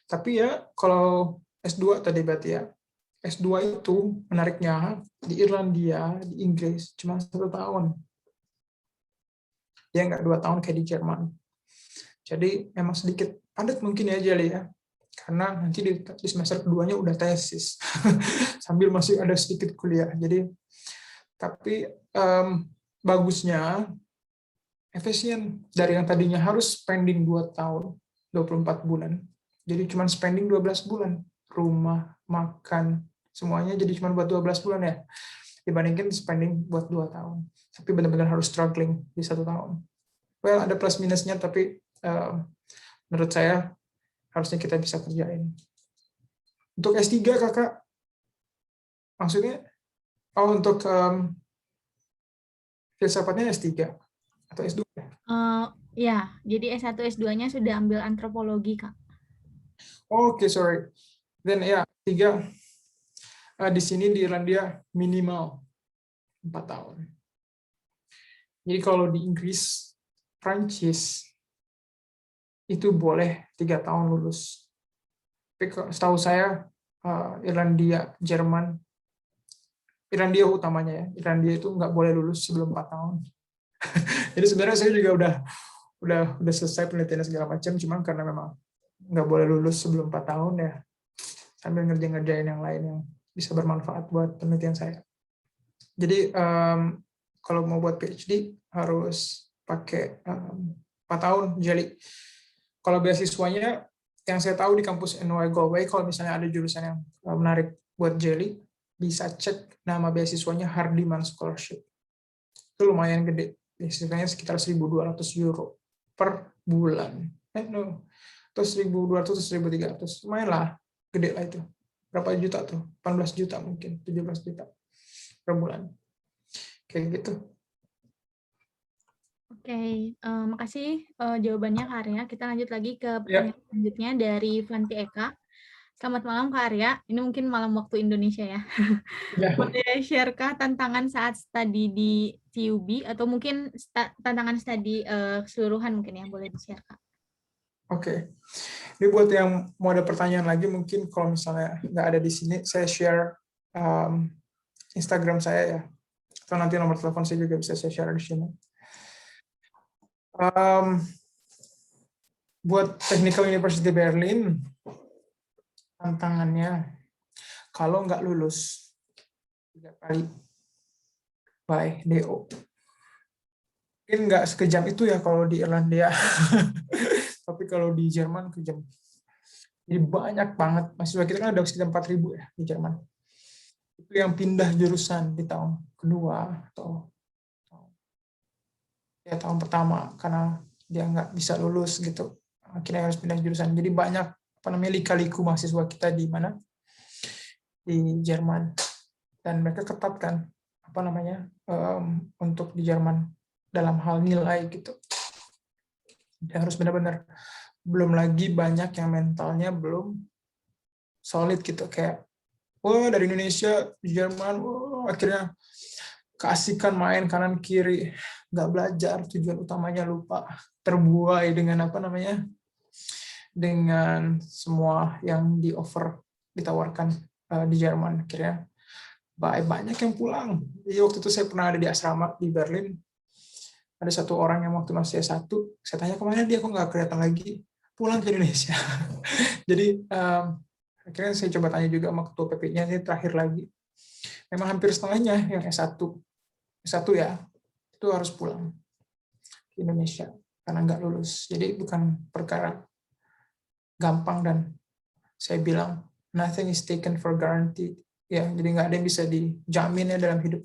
Tapi ya kalau S2 tadi berarti ya, S2 itu menariknya di Irlandia, di Inggris cuma 1 tahun. Dia nggak 2 tahun kayak di Jerman. Jadi memang sedikit padat mungkin ya Jelly ya. Karena nanti di semester keduanya udah tesis. Sambil masih ada sedikit kuliah. Jadi tapi bagusnya efisien dari yang tadinya harus spending 2 tahun, 24 bulan. Jadi cuma spending 12 bulan. Rumah, makan, semuanya jadi cuma buat 12 bulan ya. Dibandingin spending buat 2 tahun. Tapi benar-benar harus struggling di 1 tahun. Well, ada plus minusnya, tapi menurut saya harusnya kita bisa kerjain. Untuk S3 kakak, maksudnya, untuk filsafatnya S3 atau S2? Ya, jadi S1, S2-nya sudah ambil antropologi, Kak. Oke, sorry. Then ya, 3 di sini di Irlandia minimal 4 tahun. Jadi kalau di Inggris, Prancis itu boleh 3 tahun lulus. Tapi setahu saya Irlandia, Jerman, Irlandia utamanya ya, Irlandia itu nggak boleh lulus sebelum 4 tahun. Jadi sebenarnya saya juga udah selesai penelitian segala macam, cuman karena memang nggak boleh lulus sebelum 4 tahun ya, sambil ngerjain yang lain yang bisa bermanfaat buat penelitian saya. Jadi kalau mau buat PhD harus pakai 4 tahun Jelly. Kalau beasiswanya yang saya tahu di kampus NUI Galway, kalau misalnya ada jurusan yang menarik buat Jelly, bisa cek nama beasiswanya Hardiman Scholarship. Itu lumayan gede. Beasiswanya sekitar 1.200 euro per bulan. Terus 1.200 atau 1.300. Lumayan lah, gede lah itu. berapa juta tuh? 18 juta mungkin, 17 juta per bulan. Kayak gitu. Oke, makasih jawabannya Kak Arya. Kita lanjut lagi ke Ya, pertanyaan selanjutnya dari Vanti Eka. Selamat malam Kak Arya. Ini mungkin malam waktu Indonesia ya. ya. Boleh share-kah tantangan saat studi di TUB atau mungkin tantangan studi keseluruhan mungkin ya, boleh di-share Kak. Oke. Ini buat yang mau ada pertanyaan lagi, mungkin kalau misalnya nggak ada di sini, saya share Instagram saya ya. Atau nanti nomor telepon saya juga bisa saya share di sini. Buat Technical University Berlin, tantangannya kalau nggak lulus 3 kali by DO. Mungkin nggak sekejam itu ya kalau di Irlandia, tapi kalau di Jerman kejam. Jadi banyak banget mahasiswa kita kan ada sekitar 4.000 ya di Jerman. Itu yang pindah jurusan di tahun kedua atau ya tahun pertama karena dia nggak bisa lulus gitu. Akhirnya harus pindah jurusan. Jadi banyak lika-liku mahasiswa kita di mana di Jerman, dan mereka ketat kan untuk di Jerman dalam hal nilai gitu. Dia harus benar-benar, belum lagi banyak yang mentalnya belum solid gitu, kayak dari Indonesia di Jerman akhirnya keasikan main kanan kiri, nggak belajar, tujuan utamanya lupa, terbuai dengan dengan semua yang ditawarkan di Jerman. Akhirnya banyak yang pulang. Jadi waktu itu saya pernah ada di asrama di Berlin, ada satu orang yang waktu masih S1, saya tanya kemana dia, kok nggak kelihatan lagi, pulang ke Indonesia. Jadi akhirnya saya coba tanya juga sama ketua PP-nya, ini terakhir lagi, memang hampir setengahnya yang S1 ya, itu harus pulang ke Indonesia karena nggak lulus. Jadi bukan perkara gampang, dan saya bilang nothing is taken for granted ya, jadi nggak ada yang bisa dijamin ya dalam hidup.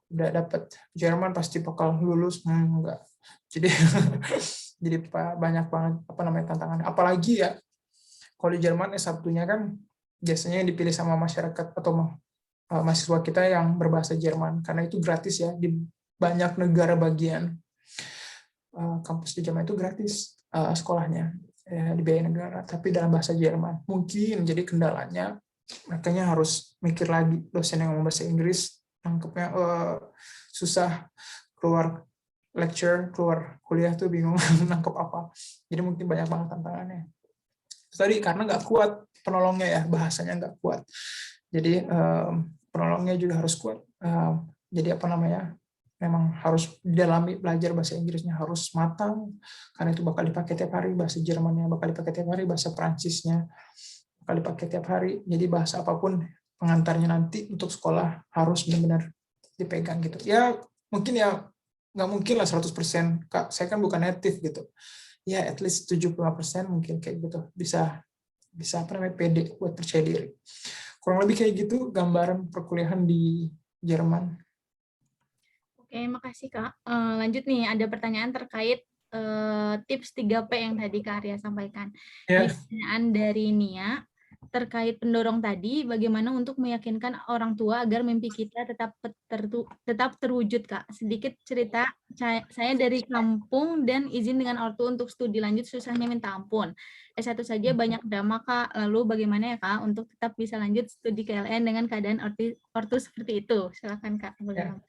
Udah dapat Jerman pasti bakal lulus, enggak. Jadi jadi banyak banget tantangan. Apalagi ya kalau di Jerman S1-nya kan biasanya yang dipilih sama masyarakat atau mahasiswa kita yang berbahasa Jerman, karena itu gratis ya di banyak negara bagian. Kampus di Jerman itu gratis sekolahnya, dibiayai negara, tapi dalam bahasa Jerman. Mungkin jadi kendalanya mereka harus mikir lagi, dosen yang ngomong bahasa Inggris nangkepnya susah, keluar lecture, keluar kuliah tuh bingung nangkep apa. Jadi mungkin banyak banget tantangannya. Tadi karena nggak kuat penolongnya ya, bahasanya nggak kuat. Jadi penolongnya juga harus kuat. Jadi memang harus didalami, belajar bahasa Inggrisnya harus matang, karena itu bakal dipakai tiap hari, bahasa Jermannya bakal dipakai tiap hari, bahasa Perancisnya bakal dipakai tiap hari. Jadi bahasa apapun pengantarnya nanti untuk sekolah harus benar-benar dipegang gitu. Ya mungkin ya nggak mungkin lah 100%, Kak. Saya kan bukan native gitu. Ya at least 75% mungkin kayak gitu. Bisa pede buat percaya diri. Kurang lebih kayak gitu gambaran perkuliahan di Jerman. Oke, makasih Kak. Lanjut nih, ada pertanyaan terkait tips 3P yang tadi Kak Arya sampaikan. Ya. Ini pertanyaan dari Nia, terkait pendorong tadi, bagaimana untuk meyakinkan orang tua agar mimpi kita tetap terwujud, Kak? Sedikit cerita, saya dari kampung dan izin dengan ortu untuk studi lanjut susahnya minta ampun. S1 saja banyak drama, Kak. Lalu bagaimana ya, Kak, untuk tetap bisa lanjut studi KLN dengan keadaan ortu seperti itu? Silakan, Kak. Boleh.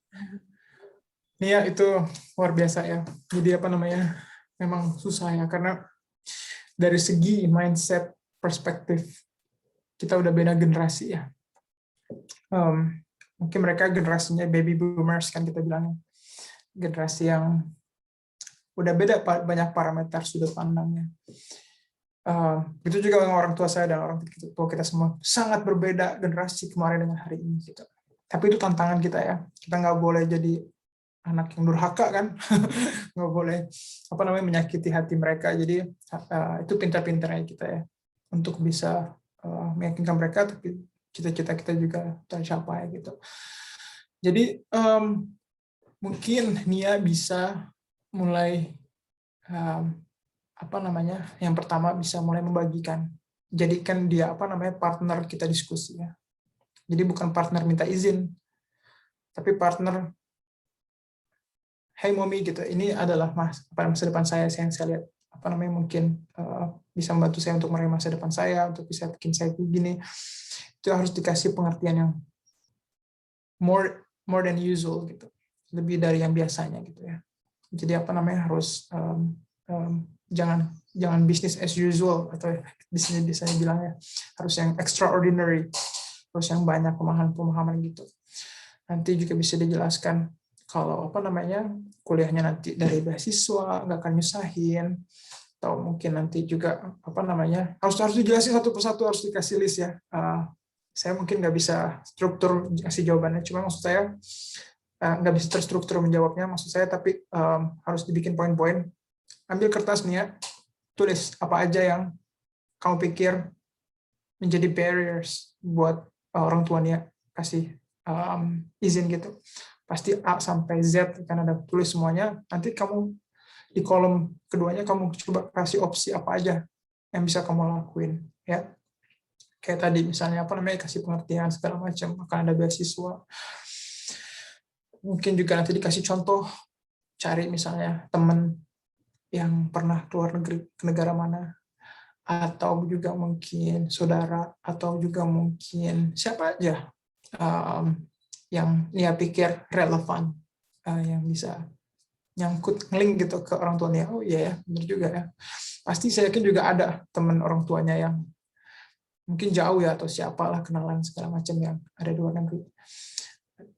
Ya, itu luar biasa ya. Jadi memang susah ya, karena dari segi mindset, perspektif, kita udah beda generasi ya. Mungkin mereka generasinya baby boomers kan kita bilangnya. Generasi yang udah beda banyak parameter sudut pandangnya. Itu juga dengan orang tua saya dan orang tua kita semua. Sangat berbeda generasi kemarin dengan hari ini gitu. Tapi itu tantangan kita ya. Kita nggak boleh jadi anak yang durhaka kan, nggak boleh menyakiti hati mereka. Jadi itu pintar-pintarnya kita ya untuk bisa meyakinkan mereka, tapi cita-cita kita juga tercapai gitu. Jadi mungkin Nia bisa mulai yang pertama bisa mulai membagikan jadikan dia partner kita diskusi ya. Jadi bukan partner minta izin, tapi partner, hey mommy gitu, ini adalah masa depan saya yang saya lihat mungkin bisa membantu saya untuk meraih masa depan saya, untuk bisa bikin saya begini. Itu harus dikasih pengertian yang more than usual gitu, lebih dari yang biasanya gitu ya. Jadi harus jangan business as usual, atau di sini biasanya bilangnya harus yang extraordinary, harus yang banyak pemahaman gitu. Nanti juga bisa dijelaskan kalau kuliahnya nanti dari beasiswa, nggak akan nyusahin, atau mungkin nanti juga harus dijelasin satu persatu, harus dikasih list ya. Saya mungkin nggak bisa struktur kasih jawabannya, cuma maksud saya nggak bisa terstruktur menjawabnya, maksud saya, tapi harus dibikin poin-poin. Ambil kertas nih ya, tulis apa aja yang kamu pikir menjadi barriers buat orang tuanya kasih izin gitu. Pasti A sampai Z kan ada tulis semuanya. Nanti kamu di kolom keduanya kamu coba kasih opsi apa aja yang bisa kamu lakuin ya. Kayak tadi misalnya kasih pengertian segala macam, akan ada beasiswa. Mungkin juga nanti dikasih contoh, cari misalnya teman yang pernah keluar negeri ke negara mana, atau juga mungkin saudara, atau juga mungkin siapa aja yang dia pikir relevan, yang bisa nyangkut ngelink gitu ke orang tuanya. Oh iya ya, benar juga ya. Pasti saya yakin juga ada teman orang tuanya yang mungkin jauh ya, atau siapalah kenalan segala macam yang ada di luar negeri.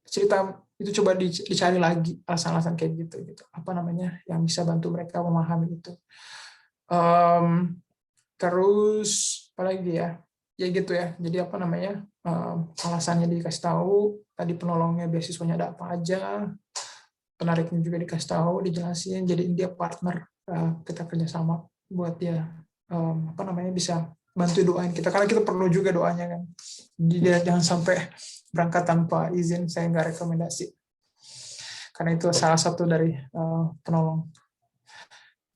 Cerita itu coba dicari lagi alasan-alasan kayak gitu yang bisa bantu mereka memahami itu. Terus apalagi ya gitu ya. Jadi alasannya dikasih tahu, tadi penolongnya beasiswanya ada apa aja, penariknya juga dikasih tahu, dijelasin. Jadi dia partner, kita kerjasama buat dia bisa bantu doain kita, karena kita perlu juga doanya kan. Jadi jangan sampai berangkat tanpa izin, saya nggak rekomendasi, karena itu salah satu dari penolong.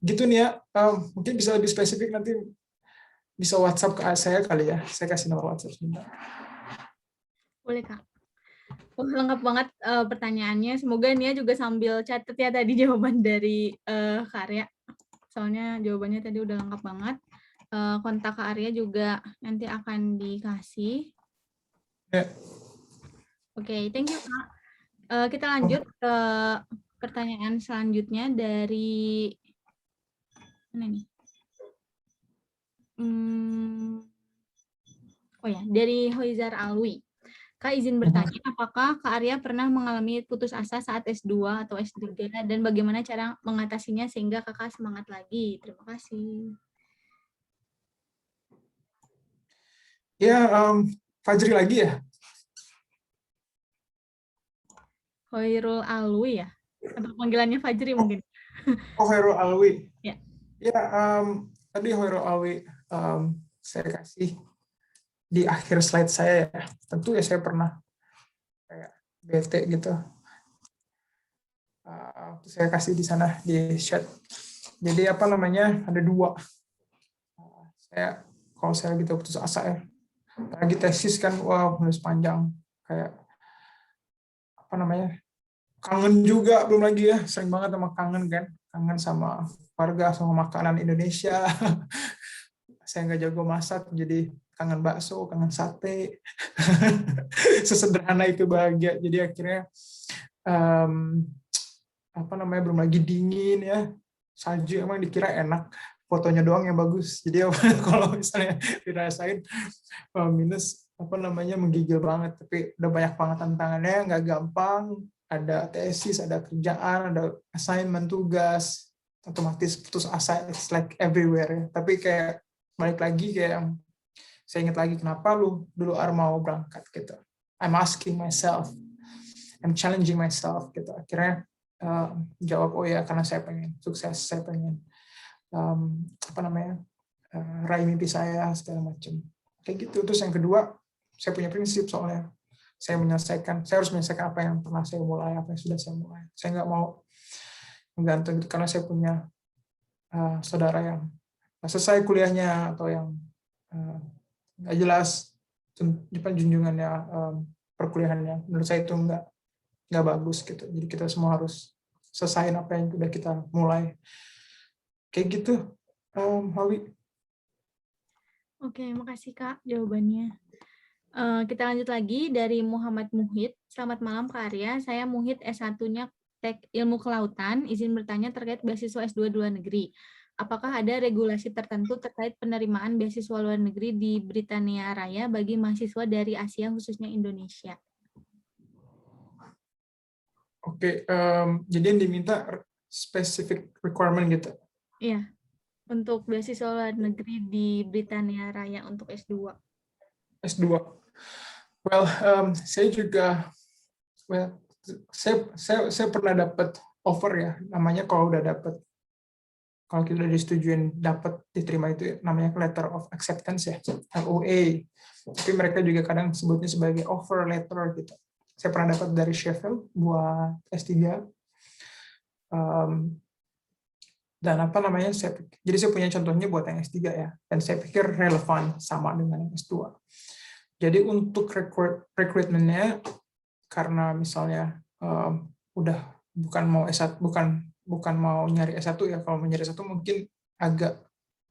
Gitu nih ya, mungkin bisa lebih spesifik nanti bisa WhatsApp ke saya kali ya, saya kasih nomor WhatsApp sebentar. Boleh Kak. Lengkap banget pertanyaannya. Semoga Nia juga sambil catat ya tadi jawaban dari Karya. Soalnya jawabannya tadi udah lengkap banget. Kontak Kak Arya juga nanti akan dikasih. Ya. Oke, thank you Kak. Kita lanjut ke pertanyaan selanjutnya dari mana nih? Dari Hoizar Alwi. Kak izin bertanya, apakah Kak Arya pernah mengalami putus asa saat S2 atau S3, dan bagaimana cara mengatasinya sehingga Kakak semangat lagi? Terima kasih. Ya, Fajri lagi ya? Hoirul Alwi ya? Atau panggilannya Fajri mungkin? Oh, Hoirul Alwi. Ya. Ya, tadi Hoirul Alwi saya kasih di akhir slide saya ya. Tentu ya saya pernah kayak bete gitu. Saya kasih di sana di chat. Jadi ada dua. Kalau saya gitu putus asa ya. Lagi tesis kan, nulis panjang, kayak kangen juga, belum lagi ya, sering banget sama kangen sama keluarga, sama makanan Indonesia. Saya nggak jago masak, jadi kangen bakso, kangen sate. Sesederhana itu bahagia. Jadi akhirnya belum lagi dingin ya, salju emang dikira enak, fotonya doang yang bagus. Jadi kalau misalnya dirasain minus menggigil banget. Tapi udah banyak banget tantangannya, nggak gampang. Ada tesis, ada kerjaan, ada assignment, tugas, otomatis putus asa, it's like everywhere ya. Tapi kayak balik lagi, kayak yang saya ingat lagi, kenapa lu dulu mau berangkat gitu. I'm asking myself, I'm challenging myself gitu. Akhirnya jawab, oh ya karena saya pengen sukses, saya pengen raih mimpi saya segala macam kayak gitu. Terus yang kedua, saya punya prinsip, soalnya saya harus menyelesaikan apa yang pernah saya mulai, apa yang sudah saya mulai. Saya nggak mau menggantung itu, karena saya punya saudara yang selesai kuliahnya, atau yang nggak jelas junjungannya, perkuliahannya. Menurut saya itu nggak bagus gitu. Jadi kita semua harus selesaiin apa yang udah kita mulai. Kayak gitu, Hawi. Oke, makasih Kak jawabannya. Kita lanjut lagi dari Muhammad Muhid. Selamat malam Kak Arya, saya Muhid S1-nya Tek Ilmu Kelautan, izin bertanya terkait beasiswa S2 luar negeri. Apakah ada regulasi tertentu terkait penerimaan beasiswa luar negeri di Britania Raya bagi mahasiswa dari Asia, khususnya Indonesia? Oke, jadi yang diminta specific requirement gitu. Iya, untuk beasiswa luar negeri di Britania Raya untuk S2. S2. Well, saya juga, saya pernah dapat offer ya, namanya kalau kita udah disetujuin dapat diterima itu namanya letter of acceptance ya, LOA. Tapi mereka juga kadang sebutnya sebagai offer letter gitu. Saya pernah dapat dari Sheffield buat S3. Dan apa namanya, jadi saya punya contohnya buat yang S3 ya, dan saya pikir relevan sama dengan yang S2. Jadi untuk recruitment-nya, karena misalnya udah bukan mau S1, bukan mau nyari S1 ya, kalau mau nyari S1 mungkin agak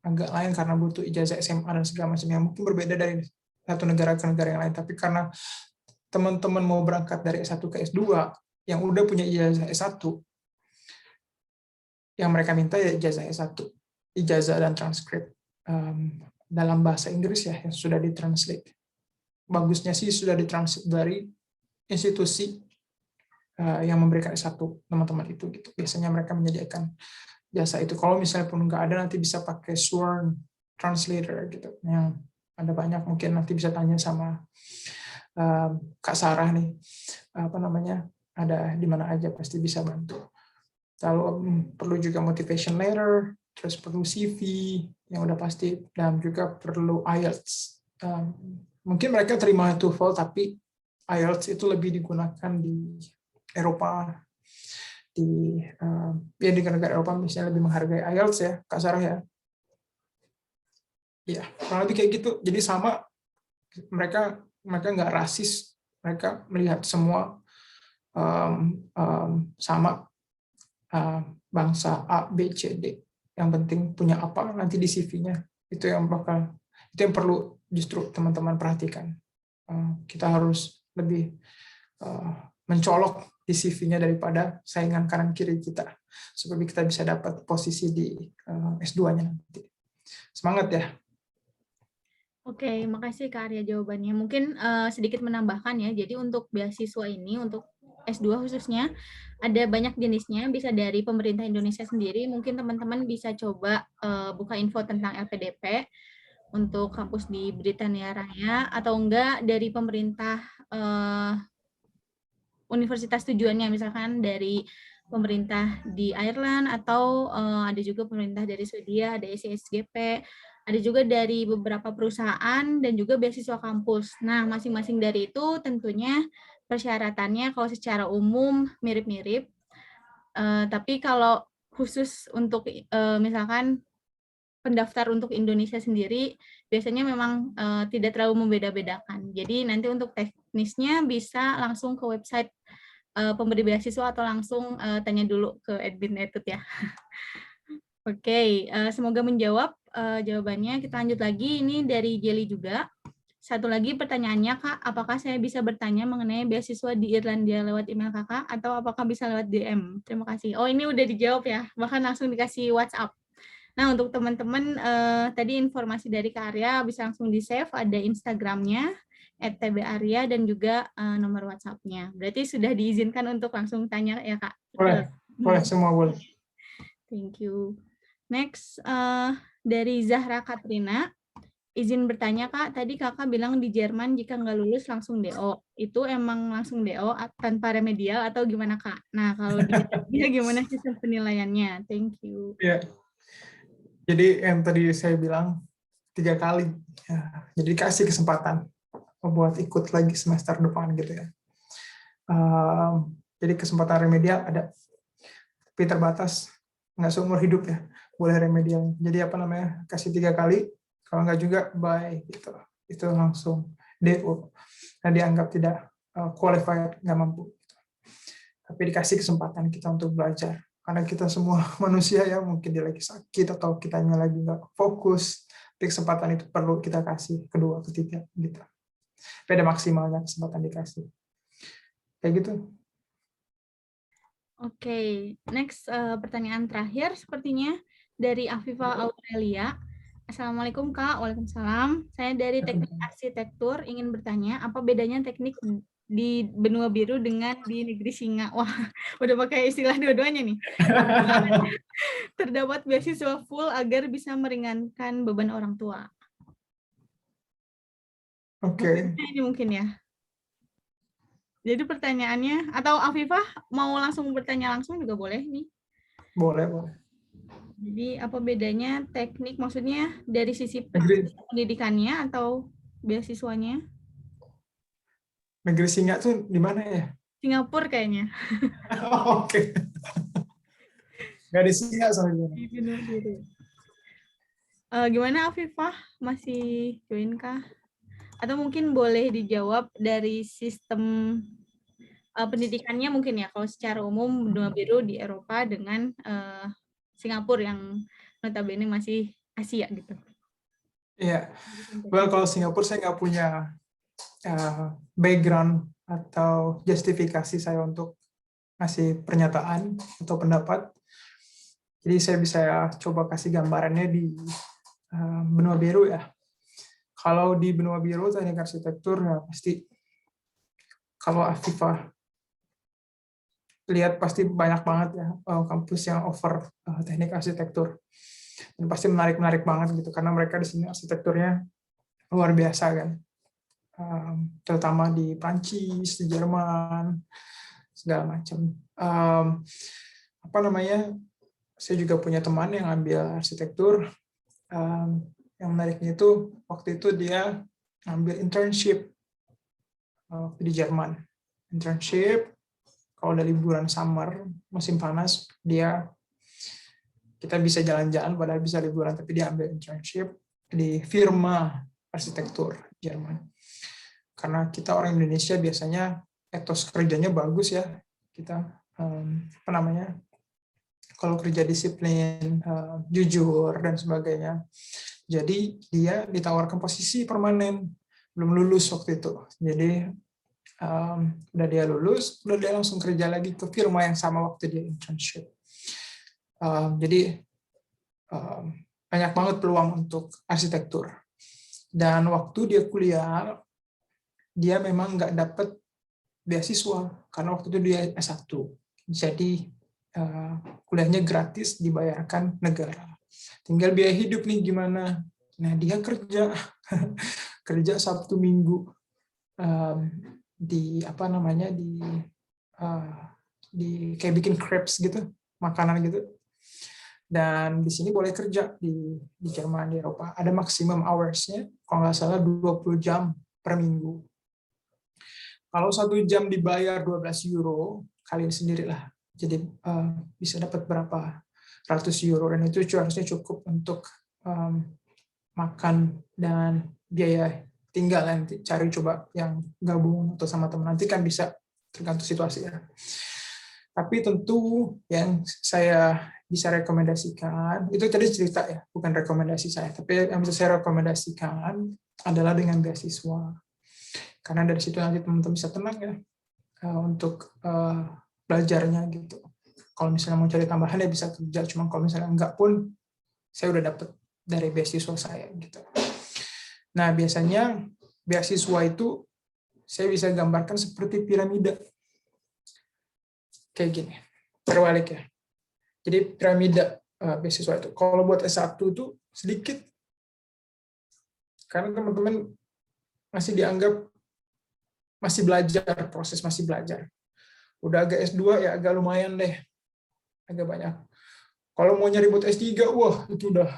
lain karena butuh ijazah SMA dan segala macam yang mungkin berbeda dari satu negara ke negara yang lain. Tapi karena teman-teman mau berangkat dari S1 ke S2 yang udah punya ijazah S1, yang mereka minta ya ijazah S1, ijazah dan transkrip dalam bahasa Inggris ya, yang sudah ditranslate. Bagusnya sih sudah ditranslate dari institusi yang memberikan S1 teman-teman itu gitu. Biasanya mereka menyediakan jasa itu. Kalau misalnya pun nggak ada, nanti bisa pakai sworn translator gitu. Yang ada banyak, mungkin nanti bisa tanya sama Kak Sarah nih, apa namanya, ada di mana aja, pasti bisa bantu. Lalu perlu juga motivation letter, terus perlu CV yang udah pasti, dan juga perlu IELTS. Mungkin mereka terima TOEFL, tapi IELTS itu lebih digunakan di Eropa, di negara Eropa misalnya lebih menghargai IELTS ya, Kak Sarah ya. Iya, kurang lebih kayak gitu. Jadi sama, mereka nggak rasis, mereka melihat semua sama. Bangsa A, B, C, D. Yang penting punya apa nanti di CV-nya. Itu yang perlu justru teman-teman perhatikan. Kita harus lebih mencolok di CV-nya daripada saingan kanan kiri kita, supaya kita bisa dapat posisi di S2-nya nanti. Semangat ya. Oke, makasih Kak Arya jawabannya. Mungkin sedikit menambahkan ya, jadi untuk beasiswa ini, untuk S2 khususnya, ada banyak jenisnya, bisa dari pemerintah Indonesia sendiri, mungkin teman-teman bisa coba buka info tentang LPDP untuk kampus di Britania Raya, atau enggak dari pemerintah universitas tujuannya, misalkan dari pemerintah di Ireland, atau ada juga pemerintah dari Swedia, ada SCSGP, ada juga dari beberapa perusahaan, dan juga beasiswa kampus. Nah, masing-masing dari itu tentunya persyaratannya kalau secara umum mirip-mirip, tapi kalau khusus untuk misalkan pendaftar untuk Indonesia sendiri, biasanya memang tidak terlalu membeda-bedakan. Jadi nanti untuk teknisnya bisa langsung ke website pemberi beasiswa, atau langsung tanya dulu ke admin Etut ya. Oke, semoga menjawab jawabannya. Kita lanjut lagi, ini dari Jelly juga. Satu lagi pertanyaannya, Kak, apakah saya bisa bertanya mengenai beasiswa di Irlandia lewat email Kakak, atau apakah bisa lewat DM? Terima kasih. Oh, ini udah dijawab ya, bahkan langsung dikasih WhatsApp. Nah, untuk teman-teman, tadi informasi dari Kak Arya bisa langsung di-save, ada Instagramnya, @tbarya, dan juga nomor WhatsApp-nya. Berarti sudah diizinkan untuk langsung tanya ya, Kak? Boleh, semua boleh. Thank you. Next, dari Zahra Katrina. Izin bertanya, Kak, tadi Kakak bilang di Jerman jika nggak lulus langsung DO. Itu emang langsung DO tanpa remedial atau gimana, Kak? Nah, kalau di Italia gimana sistem penilaiannya? Thank you. Ya. Jadi yang tadi saya bilang 3 kali. Ya, jadi kasih kesempatan buat ikut lagi semester depan gitu ya. Jadi kesempatan remedial ada, tapi terbatas, nggak seumur hidup ya, boleh remedial. Jadi apa namanya, kasih 3 kali. Kalau nggak juga bye gitu. Itu langsung DO. Nah, dianggap tidak qualified, nggak mampu. Tapi dikasih kesempatan kita untuk belajar. Karena kita semua manusia ya, mungkin dia lagi sakit atau kitanya lagi nggak fokus. Tapi kesempatan itu perlu kita kasih kedua, ketiga gitu. Beda maksimalnya kesempatan dikasih. Kayak gitu. Oke, next pertanyaan terakhir sepertinya dari Afifa Aurelia. Assalamualaikum Kak, waalaikumsalam. Saya dari teknik arsitektur ingin bertanya, apa bedanya teknik di benua biru dengan di negeri singa? Wah, udah pakai istilah dua-duanya nih. Terdapat beasiswa full agar bisa meringankan beban orang tua. Oke. Ini mungkin ya. Jadi pertanyaannya, atau Afifah mau langsung bertanya langsung juga boleh nih. Boleh, boleh. Jadi apa bedanya teknik, maksudnya dari sisi Negeri, pendidikannya atau beasiswanya? negeri singa tuh di mana ya? Singapura kayaknya. Oke. Nggak di singa soalnya. Di benua biru. Gimana Afifah? Masih join kah? Atau mungkin boleh dijawab dari sistem pendidikannya mungkin ya, kalau secara umum benua biru di Eropa dengan Singapura yang notabene masih Asia gitu. Iya. Well, kalau Singapura saya nggak punya background atau justifikasi saya untuk ngasih pernyataan atau pendapat. Jadi saya bisa coba kasih gambarannya di benua biru ya. Kalau di benua biru teknik arsitektur ya pasti kalau Afifah lihat pasti banyak banget ya kampus yang offer teknik arsitektur. Dan pasti menarik-menarik banget gitu karena mereka di sini arsitekturnya luar biasa kan. Terutama di Prancis, di Jerman, segala macam. Apa namanya? Saya juga punya teman yang ambil arsitektur. Yang menariknya itu waktu itu dia ambil internship di Jerman. Internship, kalau udah liburan summer, musim panas, kita bisa jalan-jalan padahal bisa liburan, tapi dia ambil internship di firma arsitektur Jerman. Karena kita orang Indonesia biasanya etos kerjanya bagus ya. Kita apa namanya? Kalau kerja disiplin, jujur dan sebagainya. Jadi dia ditawarkan posisi permanen, belum lulus waktu itu. Jadi udah dia lulus, udah dia langsung kerja lagi ke firma yang sama waktu dia internship. Jadi banyak banget peluang untuk arsitektur. Dan waktu dia kuliah, dia memang nggak dapat beasiswa karena waktu itu dia S1. Jadi kuliahnya gratis, dibayarkan negara. Tinggal biaya hidup nih gimana. Nah dia kerja kerja Sabtu Minggu di apa namanya di kayak bikin crepes gitu, makanan gitu. Dan di sini boleh kerja di Jerman, di Eropa. Ada maximum hours-nya, kalau nggak salah 20 jam per minggu. Kalau 1 jam dibayar 12 euro, kalian sendirilah. Jadi bisa dapat berapa ratus euro, dan itu harusnya cukup untuk makan dan biaya tinggal. Nanti cari coba yang gabung atau sama teman, nanti kan bisa tergantung situasi ya. Tapi tentu yang saya bisa rekomendasikan, itu tadi cerita ya, bukan rekomendasi saya, tapi yang bisa saya rekomendasikan adalah dengan beasiswa. Karena dari situ nanti teman-teman bisa tenang ya untuk belajarnya gitu. Kalau misalnya mau cari tambahan ya bisa kerja, cuma kalau misalnya enggak pun saya udah dapat dari beasiswa saya gitu. Nah biasanya beasiswa itu saya bisa gambarkan seperti piramida. Kayak gini, terbalik ya. Jadi piramida beasiswa itu. Kalau buat S1 itu sedikit. Karena teman-teman masih dianggap masih belajar, proses masih belajar. Udah agak S2 ya agak lumayan deh. Agak banyak. Kalau mau nyari buat S3, wah itu udah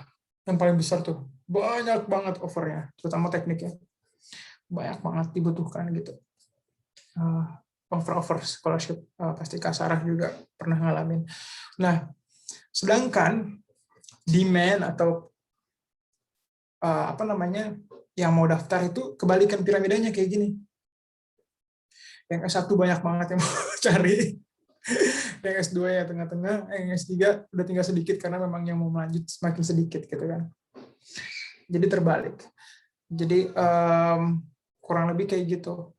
yang paling besar tuh. Banyak banget offernya, terutama tekniknya. Banyak banget dibutuhkan gitu. Offer scholarship, pasti Kak Sarah juga pernah ngalamin. Nah, sedangkan demand atau yang mau daftar itu kebalikan piramidanya kayak gini. Yang S1 banyak banget yang mau cari, yang S2 ya tengah-tengah, yang S3 udah tinggal sedikit karena memang yang mau melanjut semakin sedikit gitu kan. Jadi terbalik. Jadi kurang lebih kayak gitu,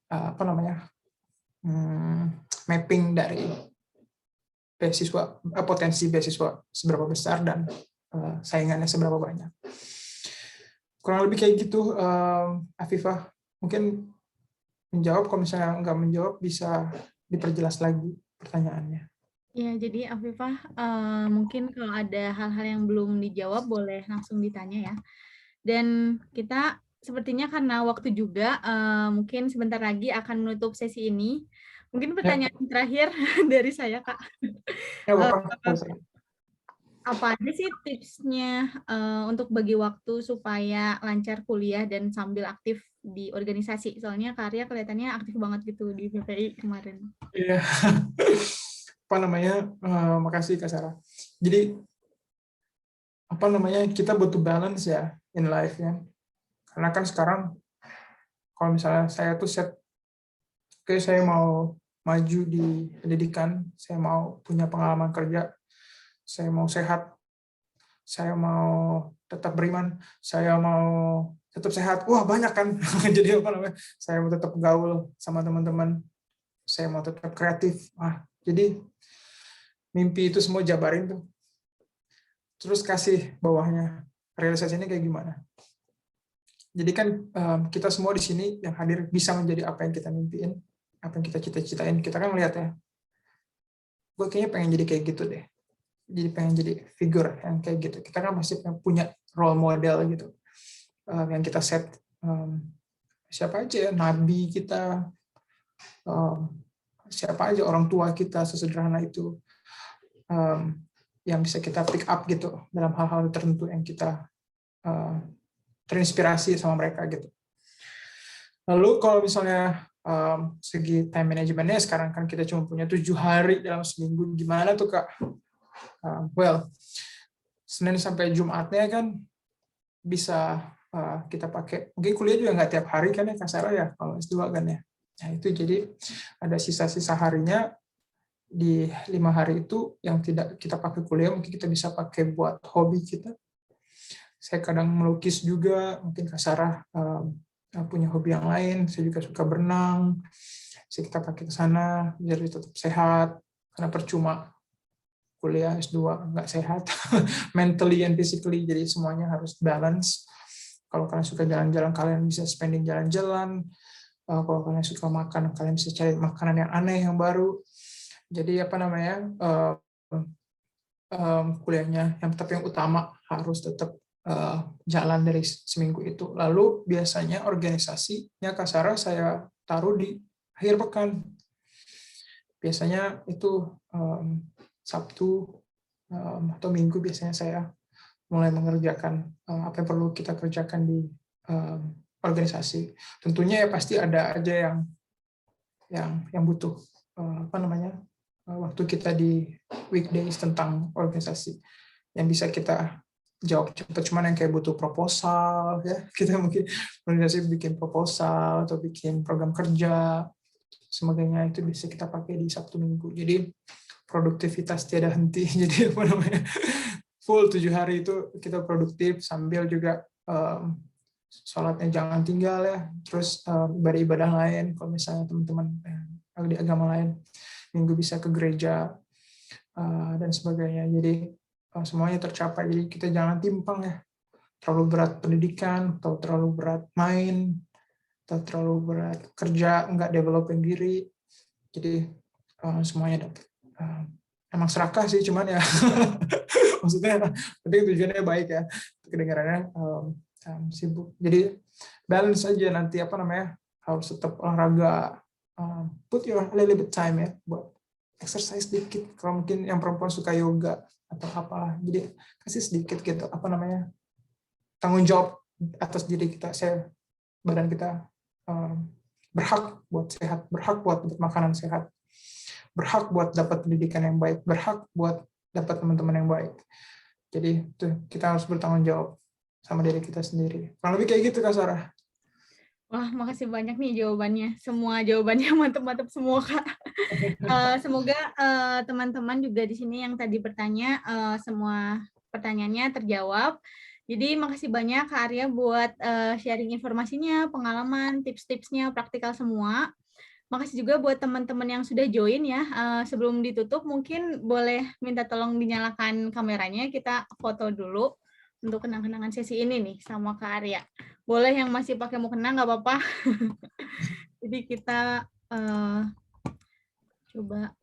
mapping dari beasiswa, potensi beasiswa seberapa besar dan saingannya seberapa banyak. Kurang lebih kayak gitu. Afifah mungkin menjawab, kalau misalnya nggak menjawab bisa diperjelas lagi pertanyaannya. Ya, jadi Afifah, mungkin kalau ada hal-hal yang belum dijawab boleh langsung ditanya ya. Dan kita sepertinya karena waktu juga, mungkin sebentar lagi akan menutup sesi ini. Mungkin pertanyaan terakhir dari saya, Kak. Ya, Bapak. Apa aja sih tipsnya untuk bagi waktu supaya lancar kuliah dan sambil aktif di organisasi? Soalnya Karya kelihatannya aktif banget gitu di PPI kemarin. Iya. Makasih Kak Sarah. Jadi kita butuh balance ya in life ya. Karena kan sekarang kalau misalnya saya tuh saya mau maju di pendidikan, saya mau punya pengalaman kerja, saya mau sehat, saya mau tetap beriman, saya mau tetap sehat. Wah, banyak kan. Jadi saya mau tetap gaul sama teman-teman, saya mau tetap kreatif. Jadi mimpi itu semua jabarin tuh. Terus kasih bawahnya realisasinya kayak gimana. Jadi kan kita semua di sini yang hadir bisa menjadi apa yang kita mimpiin, apa yang kita cita-citain. Kita kan ngeliat ya, gue kayaknya pengen jadi kayak gitu deh. Jadi pengen jadi figur yang kayak gitu. Kita kan pasti punya role model gitu. Yang kita set, siapa aja ya, nabi kita, siapa aja orang tua kita sesederhana itu, yang bisa kita pick up gitu dalam hal-hal tertentu yang kita terinspirasi sama mereka gitu. Lalu kalau misalnya segi time managementnya, sekarang kan kita cuma punya 7 hari dalam seminggu. Gimana tuh Kak? Senin sampai Jumatnya kan bisa kita pakai. Mungkin kuliah juga nggak tiap hari kan ya Kak Sarah ya, kalau S2 kan ya. Nah itu jadi ada sisa-sisa harinya di 5 hari itu yang tidak kita pakai kuliah, mungkin kita bisa pakai buat hobi kita. Saya kadang melukis juga, mungkin Kak Sarah punya hobi yang lain, saya juga suka berenang, bisa kita pakai ke sana biar tetap sehat, karena percuma kuliah S2 nggak sehat, mentally and physically, jadi semuanya harus balance. Kalau kalian suka jalan-jalan, kalian bisa spending jalan-jalan, kalau kalian suka makan, kalian bisa cari makanan yang aneh, yang baru. Jadi kuliahnya, tapi yang utama harus tetap jalan dari seminggu itu. Lalu biasanya organisasinya Kak Sarah saya taruh di akhir pekan. Biasanya itu Sabtu atau Minggu biasanya saya mulai mengerjakan apa yang perlu kita kerjakan di organisasi. Tentunya ya pasti ada aja yang butuh waktu kita di weekdays tentang organisasi yang bisa kita jawab cepat, cuman yang kayak butuh proposal ya, kita mungkin organisasi bikin proposal atau bikin program kerja sebagainya, itu bisa kita pakai di Sabtu Minggu. Jadi produktivitas tiada henti. Jadi full 7 hari itu kita produktif, sambil juga sholatnya jangan tinggal ya, terus ibadah-ibadah lain kalau misalnya teman-teman di agama lain, Minggu bisa ke gereja dan sebagainya. Jadi semuanya tercapai. Jadi kita jangan timpang ya, terlalu berat pendidikan atau terlalu berat main atau terlalu berat kerja, nggak developing diri. Jadi semuanya dapat. Emang serakah sih, cuman ya maksudnya penting, tujuannya baik ya, kedengarannya sibuk. Jadi balance aja, nanti harus tetap olahraga, put your little bit time ya buat exercise dikit. Kalau mungkin yang perempuan suka yoga atau apalah, jadi kasih sedikit gitu tanggung jawab atas diri kita. Badan kita berhak buat sehat, berhak buat makanan sehat, berhak buat dapat pendidikan yang baik, berhak buat dapat teman-teman yang baik. Jadi kita harus bertanggung jawab sama diri kita sendiri. Kurang lebih kayak gitu Kak Sarah. Wah, makasih banyak nih jawabannya. Semua jawabannya mantap-mantap semua, Kak. Semoga teman-teman juga di sini yang tadi bertanya, semua pertanyaannya terjawab. Jadi makasih banyak Kak Arya buat sharing informasinya, pengalaman, tips-tipsnya, praktikal semua. Makasih juga buat teman-teman yang sudah join ya. Sebelum ditutup, mungkin boleh minta tolong dinyalakan kameranya. Kita foto dulu untuk kenang-kenangan sesi ini nih sama Kak Arya. Boleh yang masih pakai mukena nggak apa-apa. Jadi kita coba.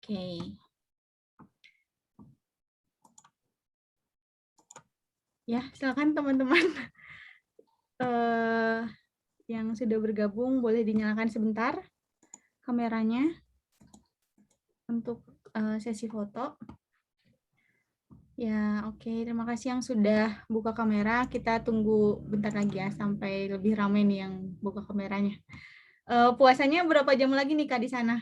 Oke. Ya, silakan teman-teman yang sudah bergabung boleh dinyalakan sebentar kameranya untuk sesi foto. Ya, oke. Terima kasih yang sudah buka kamera. Kita tunggu bentar lagi ya sampai lebih ramai nih yang buka kameranya. Puasanya berapa jam lagi nih Kak di sana?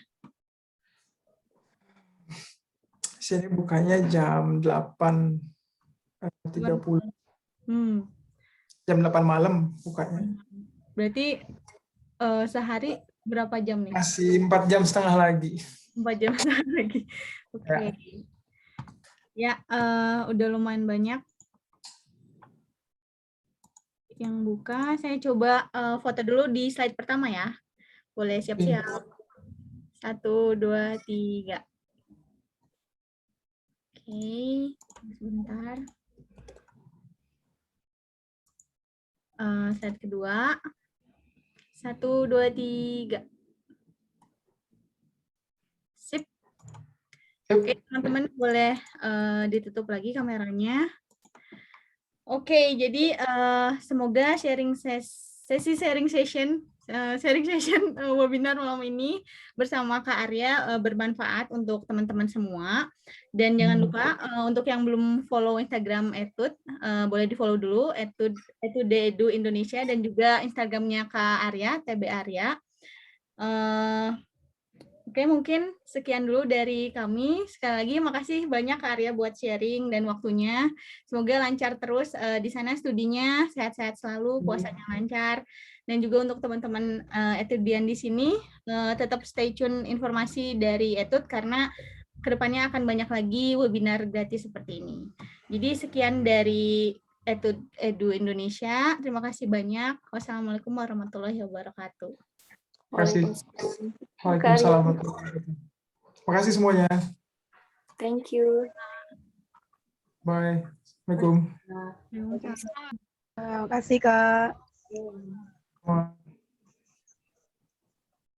Sini bukanya jam 8.30. Jam 8 malam bukanya. Berarti sehari berapa jam nih? Masih 4 jam setengah lagi. 4 jam setengah lagi. Oke. Ya, udah lumayan banyak yang buka. Saya coba foto dulu di slide pertama ya. Boleh siap-siap. 1, 2, 3. Oke, sebentar. Slide kedua. 1, 2, 3. Sip. Oke, teman-teman boleh ditutup lagi kameranya. Oke, jadi semoga sesi sharing session webinar malam ini bersama Kak Arya bermanfaat untuk teman-teman semua. Dan jangan lupa untuk yang belum follow Instagram Etude, boleh di-follow dulu Etude Indonesia dan juga Instagramnya Kak Arya, TB Arya. Oke, mungkin sekian dulu dari kami. Sekali lagi makasih banyak Kak Arya buat sharing dan waktunya. Semoga lancar terus di sana studinya, sehat-sehat selalu, puasanya lancar. Dan juga untuk teman-teman etudian di sini, tetap stay tune informasi dari Etude karena kedepannya akan banyak lagi webinar gratis seperti ini. Jadi sekian dari Etude Edu Indonesia. Terima kasih banyak. Wassalamualaikum warahmatullahi wabarakatuh. Waalaikumsalam. Terima kasih semuanya. Thank you. Bye. Assalamualaikum. Terima kasih Kak.